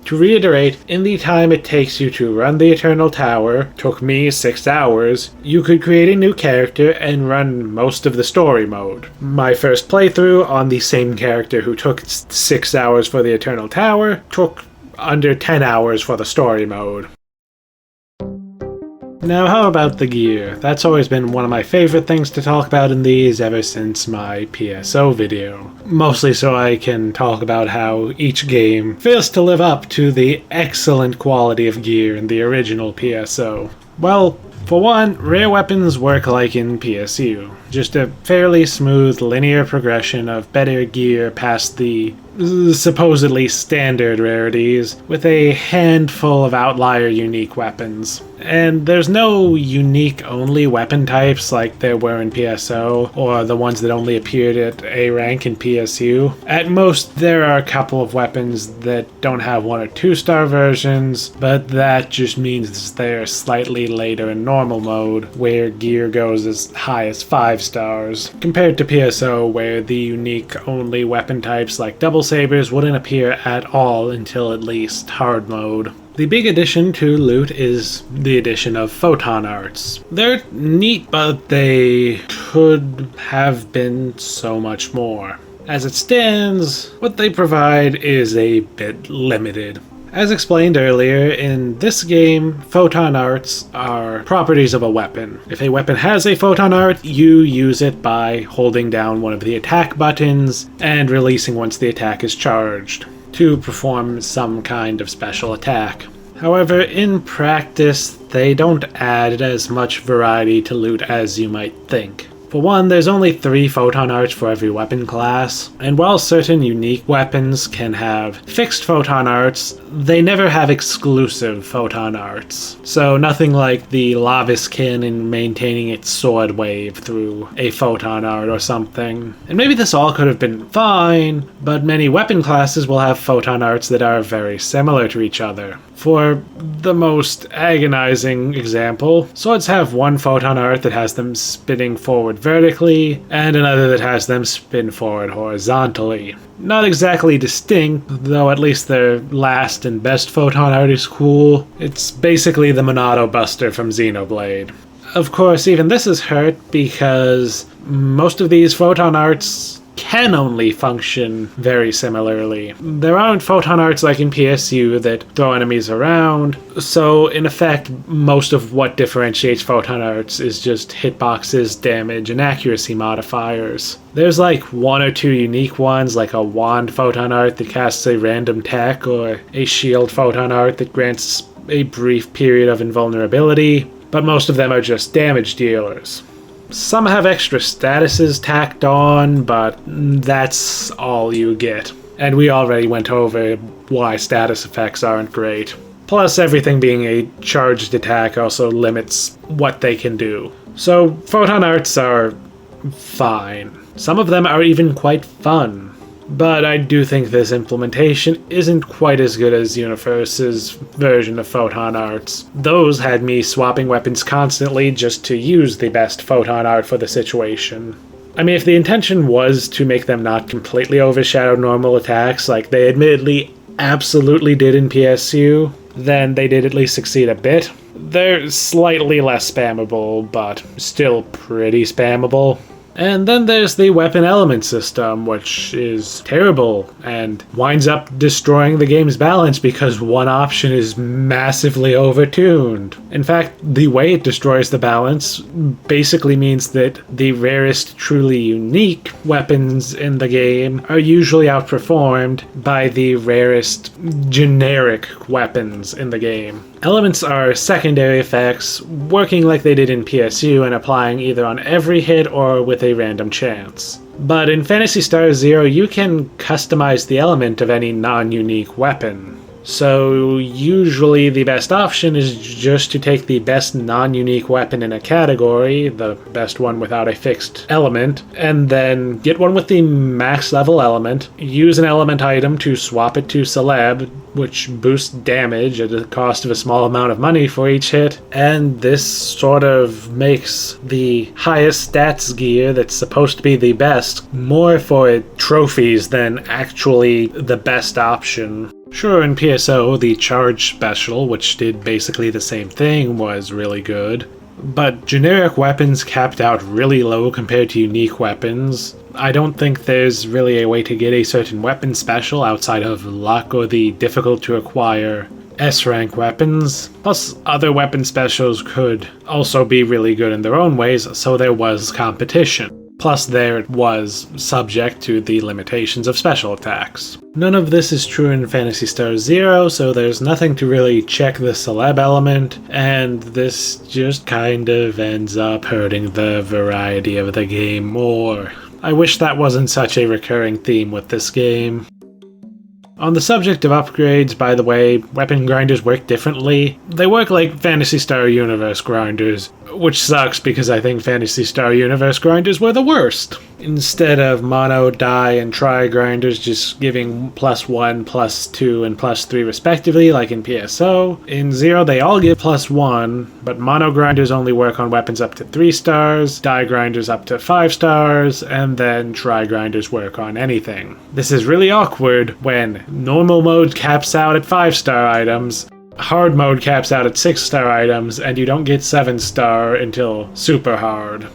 To reiterate, in the time it takes you to run the Eternal Tower, took me 6 hours, you could create a new character and run most of the story mode. My first playthrough on the same character who took 6 hours for the Eternal Tower took under 10 hours for the story mode. Now how about the gear? That's always been one of my favorite things to talk about in these ever since my PSO video. Mostly so I can talk about how each game fails to live up to the excellent quality of gear in the original PSO. Well, for one, rare weapons work like in PSU. just a fairly smooth linear progression of better gear past the supposedly standard rarities, with a handful of outlier unique weapons. And there's no unique only weapon types like there were in PSO, or the ones that only appeared at A rank in PSU. At most, there are a couple of weapons that don't have 1 or 2 star versions, but that just means they're slightly later in normal mode, where gear goes as high as 5 stars, compared to PSO, where the unique only weapon types like double sabers wouldn't appear at all until at least hard mode. The big addition to loot is the addition of photon arts. They're neat, but they could have been so much more. As it stands, what they provide is a bit limited. As explained earlier, in this game, photon arts are properties of a weapon. If a weapon has a photon art, you use it by holding down one of the attack buttons and releasing once the attack is charged, to perform some kind of special attack. However, in practice, they don't add as much variety to loot as you might think. For one, there's only 3 photon arts for every weapon class, and while certain unique weapons can have fixed photon arts, they never have exclusive photon arts. So nothing like the Lavis cannon maintaining its sword wave through a photon art or something. And maybe this all could have been fine, but many weapon classes will have photon arts that are very similar to each other. For the most agonizing example, swords have one photon art that has them spinning forward vertically, and another that has them spin forward horizontally. Not exactly distinct, though at least their last and best photon art is cool. It's basically the Monado Buster from Xenoblade. Of course, even this is hurt because most of these photon arts can only function very similarly. There aren't photon arts like in PSU that throw enemies around, so in effect, most of what differentiates photon arts is just hitboxes, damage, and accuracy modifiers. There's like 1 or 2 unique ones, like a wand photon art that casts a random tech, or a shield photon art that grants a brief period of invulnerability, but most of them are just damage dealers. Some have extra statuses tacked on, but that's all you get. And we already went over why status effects aren't great. Plus, everything being a charged attack also limits what they can do. So, photon arts are fine. Some of them are even quite fun. But I do think this implementation isn't quite as good as Universe's version of photon arts. Those had me swapping weapons constantly just to use the best photon art for the situation. I mean, if the intention was to make them not completely overshadow normal attacks, like they admittedly absolutely did in PSU, then they did at least succeed a bit. They're slightly less spammable, but still pretty spammable. And then there's the weapon element system, which is terrible and winds up destroying the game's balance because one option is massively overtuned. In fact, the way it destroys the balance basically means that the rarest truly unique weapons in the game are usually outperformed by the rarest generic weapons in the game. Elements are secondary effects, working like they did in PSU and applying either on every hit or with a random chance. But in Phantasy Star Zero, you can customize the element of any non-unique weapon. So usually the best option is just to take the best non-unique weapon in a category, the best one without a fixed element, and then get one with the max level element, use an element item to swap it to Celeb, which boosts damage at the cost of a small amount of money for each hit, and this sort of makes the highest stats gear that's supposed to be the best more for trophies than actually the best option. Sure, in PSO, the Charge Special, which did basically the same thing, was really good, but generic weapons capped out really low compared to unique weapons. I don't think there's really a way to get a certain weapon special outside of luck or the difficult-to-acquire S-rank weapons. Plus, other weapon specials could also be really good in their own ways, so there was competition. Plus, there it was subject to the limitations of special attacks. None of this is true in Phantasy Star Zero, so there's nothing to really check the celeb element, and this just kind of ends up hurting the variety of the game more. I wish that wasn't such a recurring theme with this game. On the subject of upgrades, by the way, weapon grinders work differently. They work like Phantasy Star Universe grinders, which sucks because I think Phantasy Star Universe grinders were the worst. Instead of mono, die, and tri grinders just giving +1, +2, and +3 respectively, like in PSO, in Zero they all give +1, but mono grinders only work on weapons up to 3 stars, die grinders up to 5 stars, and then tri grinders work on anything. This is really awkward when normal mode caps out at 5-star items, hard mode caps out at 6-star items, and you don't get 7-star until super hard.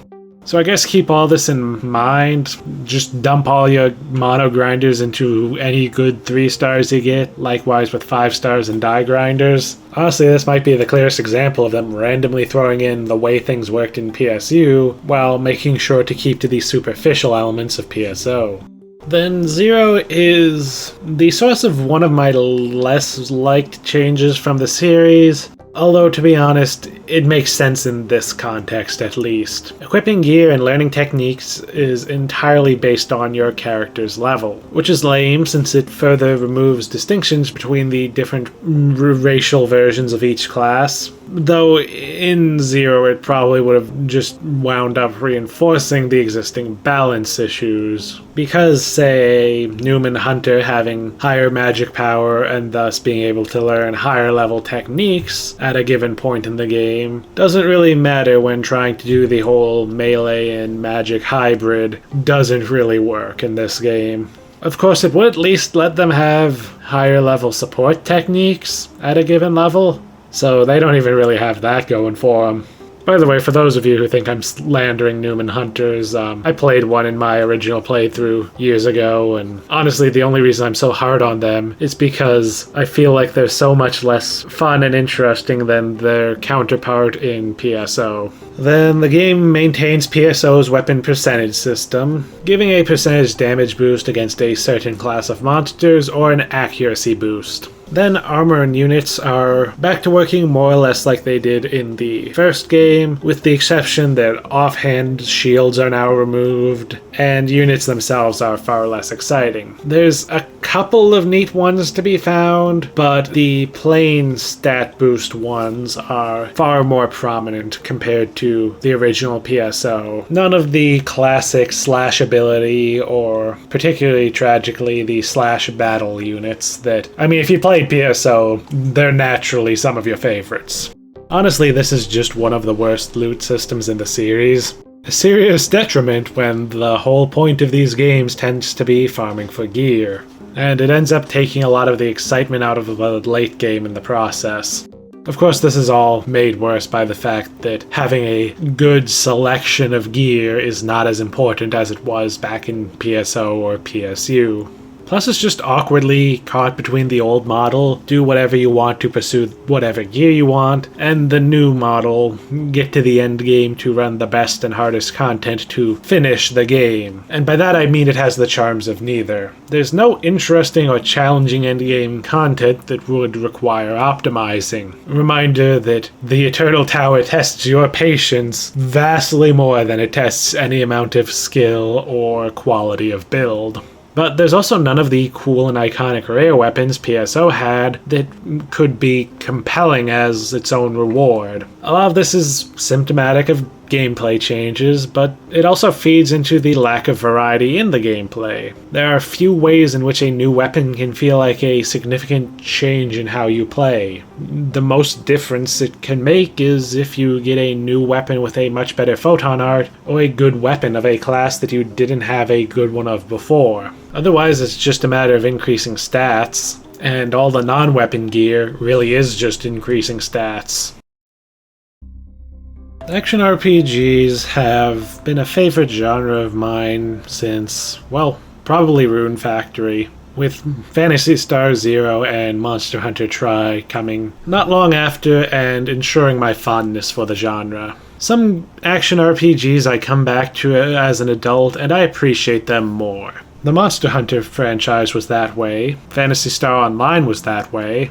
So I guess keep all this in mind, just dump all your mono grinders into any good 3 stars you get, likewise with 5 stars and die grinders. Honestly, this might be the clearest example of them randomly throwing in the way things worked in PSU, while making sure to keep to the superficial elements of PSO. Then Zero is the source of one of my less liked changes from the series, although to be honest, it makes sense in this context at least. Equipping gear and learning techniques is entirely based on your character's level, which is lame since it further removes distinctions between the different racial versions of each class. Though in Zero it probably would have just wound up reinforcing the existing balance issues. Because, say, Newman Hunter having higher magic power and thus being able to learn higher level techniques at a given point in the game doesn't really matter when trying to do the whole melee and magic hybrid doesn't really work in this game. Of course, it would at least let them have higher level support techniques at a given level, so they don't even really have that going for them. By the way, for those of you who think I'm slandering Newman Hunters, I played one in my original playthrough years ago, and honestly the only reason I'm so hard on them is because I feel like they're so much less fun and interesting than their counterpart in PSO. Then the game maintains PSO's weapon percentage system, giving a percentage damage boost against a certain class of monsters or an accuracy boost. Then armor and units are back to working more or less like they did in the first game, with the exception that offhand shields are now removed, and units themselves are far less exciting. There's a couple of neat ones to be found, but the plain stat boost ones are far more prominent compared to the original PSO. None of the classic slash ability, or particularly tragically the slash battle units that, I mean, if you play PSO, they're naturally some of your favorites. Honestly, this is just one of the worst loot systems in the series. A serious detriment when the whole point of these games tends to be farming for gear, and it ends up taking a lot of the excitement out of the late game in the process. Of course, this is all made worse by the fact that having a good selection of gear is not as important as it was back in PSO or PSU. Plus, it's just awkwardly caught between the old model, do whatever you want to pursue whatever gear you want, and the new model, get to the end game to run the best and hardest content to finish the game. And by that I mean it has the charms of neither. There's no interesting or challenging endgame content that would require optimizing. Reminder that the Eternal Tower tests your patience vastly more than it tests any amount of skill or quality of build. But there's also none of the cool and iconic rare weapons PSO had that could be compelling as its own reward. A lot of this is symptomatic of gameplay changes, but it also feeds into the lack of variety in the gameplay. There are few ways in which a new weapon can feel like a significant change in how you play. The most difference it can make is if you get a new weapon with a much better photon art, or a good weapon of a class that you didn't have a good one of before. Otherwise, it's just a matter of increasing stats, and all the non-weapon gear really is just increasing stats. Action RPGs have been a favorite genre of mine since, well, probably Rune Factory, with Phantasy Star Zero and Monster Hunter Tri coming not long after and ensuring my fondness for the genre. Some action RPGs I come back to as an adult, and I appreciate them more. The Monster Hunter franchise was that way. Phantasy Star Online was that way.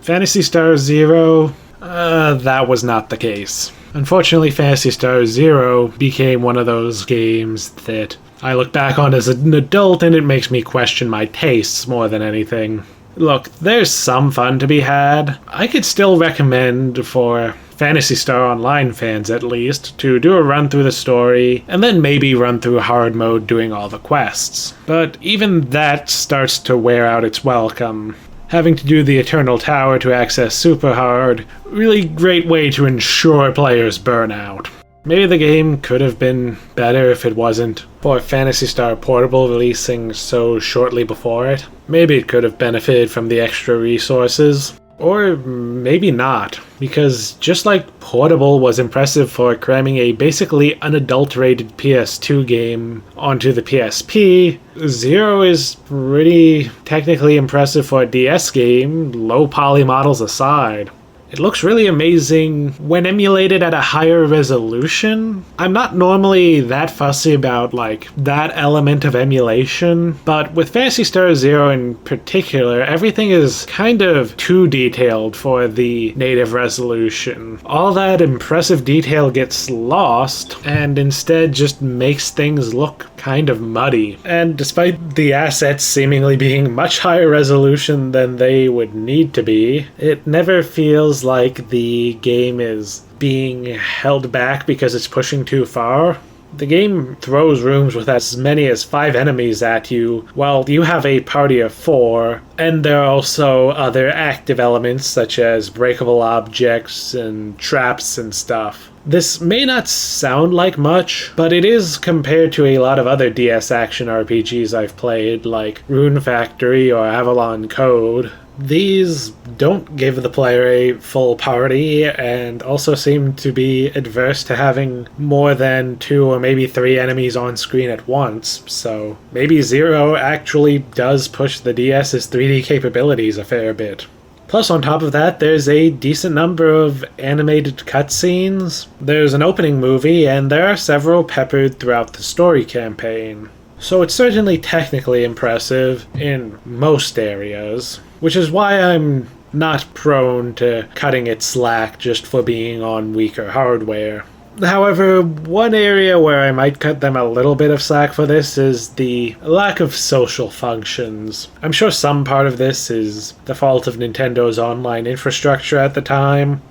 Phantasy Star Zero, that was not the case. Unfortunately, Phantasy Star Zero became one of those games that I look back on as an adult and it makes me question my tastes more than anything. Look, there's some fun to be had. I could still recommend for Phantasy Star Online fans at least to do a run through the story and then maybe run through hard mode doing all the quests. But even that starts to wear out its welcome. Having to do the Eternal Tower to access super hard, really great way to ensure players burn out. Maybe the game could have been better if it wasn't for Phantasy Star Portable releasing so shortly before it. Maybe it could have benefited from the extra resources. Or maybe not, because just like Portable was impressive for cramming a basically unadulterated PS2 game onto the PSP, Zero is pretty technically impressive for a DS game, low poly models aside. It looks really amazing when emulated at a higher resolution. I'm not normally that fussy about that element of emulation, but with Phantasy Star Zero in particular, everything is kind of too detailed for the native resolution. All that impressive detail gets lost and instead just makes things look kind of muddy. And despite the assets seemingly being much higher resolution than they would need to be, it never feels like the game is being held back because it's pushing too far. The game throws rooms with as many as 5 enemies at you, while you have a party of 4, and there are also other active elements such as breakable objects and traps and stuff. This may not sound like much, but it is compared to a lot of other DS action RPGs I've played, like Rune Factory or Avalon Code. These don't give the player a full party and also seem to be adverse to having more than 2 or maybe 3 enemies on screen at once, so maybe Zero actually does push the DS's 3D capabilities a fair bit. Plus, on top of that, there's a decent number of animated cutscenes, there's an opening movie, and there are several peppered throughout the story campaign. So it's certainly technically impressive in most areas, which is why I'm not prone to cutting it slack just for being on weaker hardware. However, one area where I might cut them a little bit of slack for this is the lack of social functions. I'm sure some part of this is the fault of Nintendo's online infrastructure at the time.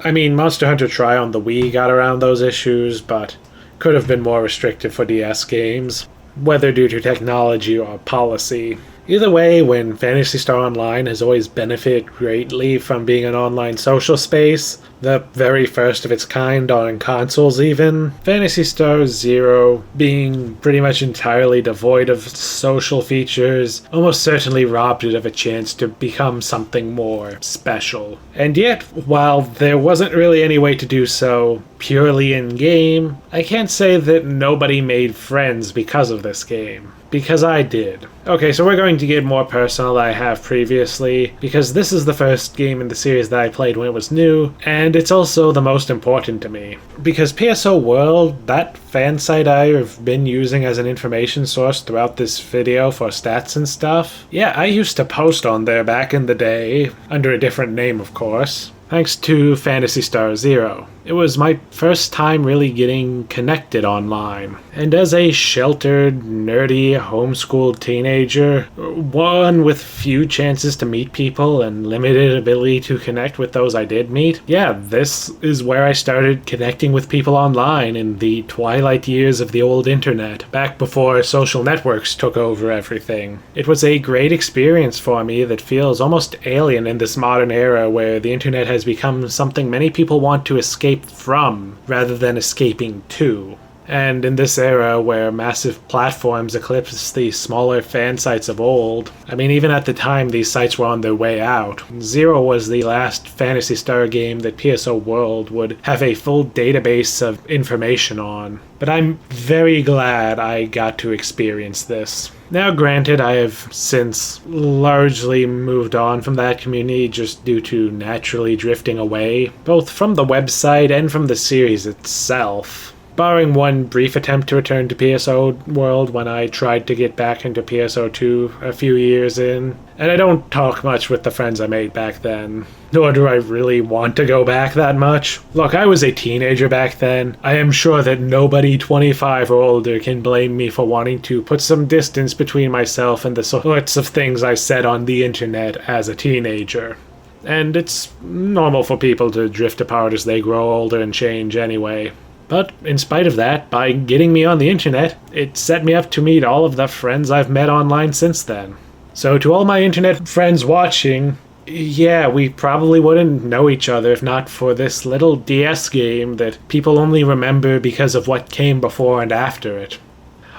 I mean, Monster Hunter Tri on the Wii got around those issues, but could have been more restrictive for DS games, whether due to technology or policy. Either way, when Phantasy Star Online has always benefited greatly from being an online social space, the very first of its kind on consoles even, Phantasy Star Zero being pretty much entirely devoid of social features almost certainly robbed it of a chance to become something more special. And yet, while there wasn't really any way to do so purely in-game, I can't say that nobody made friends because of this game. Because I did. Okay, so we're going to get more personal than I have previously, because this is the first game in the series that I played when it was new, and it's also the most important to me. Because PSO World, that fan site I have been using as an information source throughout this video for stats and stuff, yeah, I used to post on there back in the day, under a different name of course, thanks to Phantasy Star Zero. It was my first time really getting connected online. And as a sheltered, nerdy, homeschooled teenager, one with few chances to meet people and limited ability to connect with those I did meet, yeah, this is where I started connecting with people online in the twilight years of the old internet, back before social networks took over everything. It was a great experience for me that feels almost alien in this modern era where the internet has become something many people want to escape from rather than escaping to. And in this era where massive platforms eclipse the smaller fan sites of old, I mean, even at the time these sites were on their way out, Zero was the last Phantasy Star game that PSO World would have a full database of information on. But I'm very glad I got to experience this. Now granted, I have since largely moved on from that community just due to naturally drifting away, both from the website and from the series itself. Barring one brief attempt to return to PSO World when I tried to get back into PSO2 a few years in. And I don't talk much with the friends I made back then, nor do I really want to go back that much. Look, I was a teenager back then. I am sure that nobody 25 or older can blame me for wanting to put some distance between myself and the sorts of things I said on the internet as a teenager. And it's normal for people to drift apart as they grow older and change anyway. But in spite of that, by getting me on the internet, it set me up to meet all of the friends I've met online since then. So to all my internet friends watching, yeah, we probably wouldn't know each other if not for this little DS game that people only remember because of what came before and after it.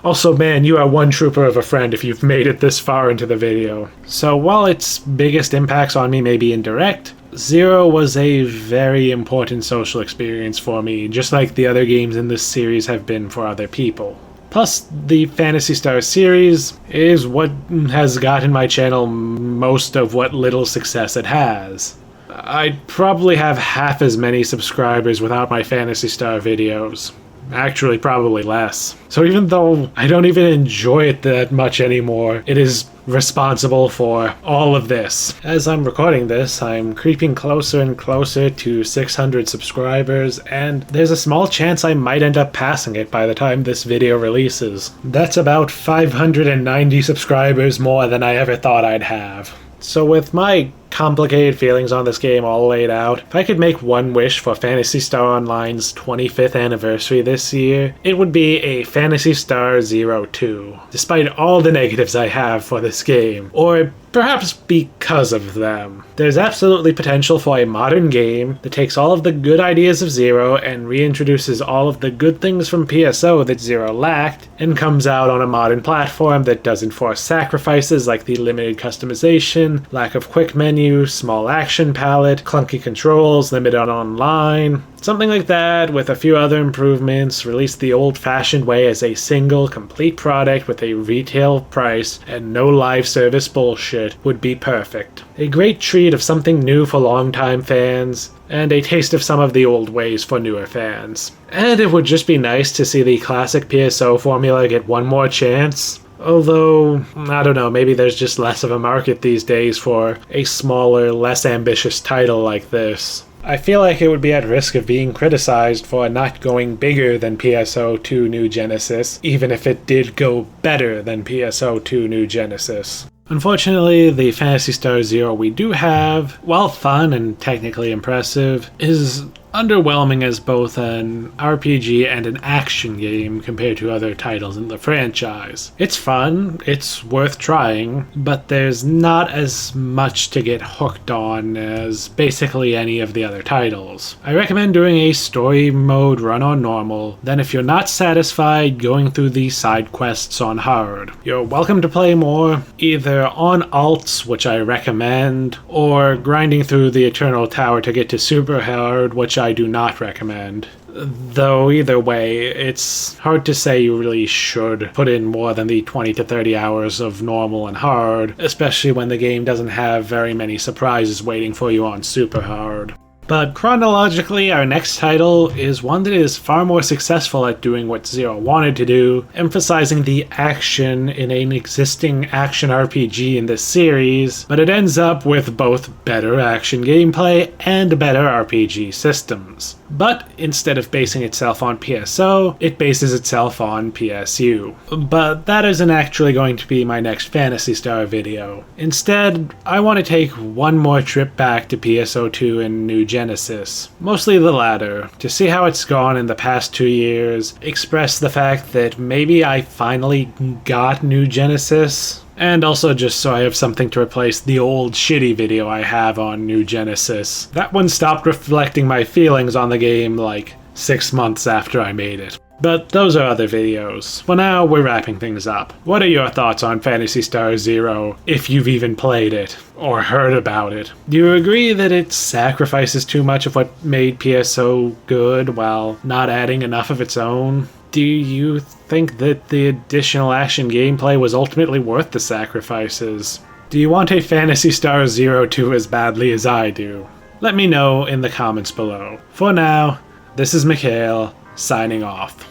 Also, man, you are one trooper of a friend if you've made it this far into the video. So while its biggest impacts on me may be indirect, Zero was a very important social experience for me, just like the other games in this series have been for other people. Plus, the Phantasy Star series is what has gotten my channel most of what little success it has. I'd probably have half as many subscribers without my Phantasy Star videos. Actually, probably less. So even though I don't even enjoy it that much anymore, it is responsible for all of this. As I'm recording this, I'm creeping closer and closer to 600 subscribers, and there's a small chance I might end up passing it by the time this video releases. That's about 590 subscribers more than I ever thought I'd have. So with my complicated feelings on this game all laid out, if I could make one wish for Phantasy Star Online's 25th anniversary this year, it would be a Phantasy Star Zero 2, despite all the negatives I have for this game, or perhaps because of them. There's absolutely potential for a modern game that takes all of the good ideas of Zero and reintroduces all of the good things from PSO that Zero lacked, and comes out on a modern platform that doesn't force sacrifices like the limited customization, lack of quick menu, small action palette, clunky controls, limited on online, something like that with a few other improvements, released the old-fashioned way as a single, complete product with a retail price and no live service bullshit would be perfect. A great treat of something new for longtime fans, and a taste of some of the old ways for newer fans. And it would just be nice to see the classic PSO formula get one more chance. Although, I don't know, maybe there's just less of a market these days for a smaller, less ambitious title like this. I feel like it would be at risk of being criticized for not going bigger than PSO2 New Genesis, even if it did go better than PSO2 New Genesis. Unfortunately, the Phantasy Star Zero we do have, while fun and technically impressive, is underwhelming as both an RPG and an action game compared to other titles in the franchise. It's fun, it's worth trying, but there's not as much to get hooked on as basically any of the other titles. I recommend doing a story mode run on normal, then if you're not satisfied, going through the side quests on hard. You're welcome to play more, either on alts, which I recommend, or grinding through the Eternal Tower to get to super hard, which I do not recommend. Though either way, it's hard to say you really should put in more than the 20 to 30 hours of normal and hard, especially when the game doesn't have very many surprises waiting for you on super hard. But chronologically, our next title is one that is far more successful at doing what Zero wanted to do, emphasizing the action in an existing action RPG in this series, but it ends up with both better action gameplay and better RPG systems. But instead of basing itself on PSO, it bases itself on PSU. But that isn't actually going to be my next Phantasy Star video. Instead, I want to take one more trip back to PSO2 and New Genesis, mostly the latter, to see how it's gone in the past 2 years, express the fact that maybe I finally got New Genesis, and also just so I have something to replace the old shitty video I have on New Genesis. That one stopped reflecting my feelings on the game like 6 months after I made it. But those are other videos. For now, we're wrapping things up. What are your thoughts on Phantasy Star Zero, if you've even played it, or heard about it? Do you agree that it sacrifices too much of what made PSO good while not adding enough of its own? Do you think that the additional action gameplay was ultimately worth the sacrifices? Do you want a Phantasy Star Zero 2 as badly as I do? Let me know in the comments below. For now, this is Mikhail, signing off.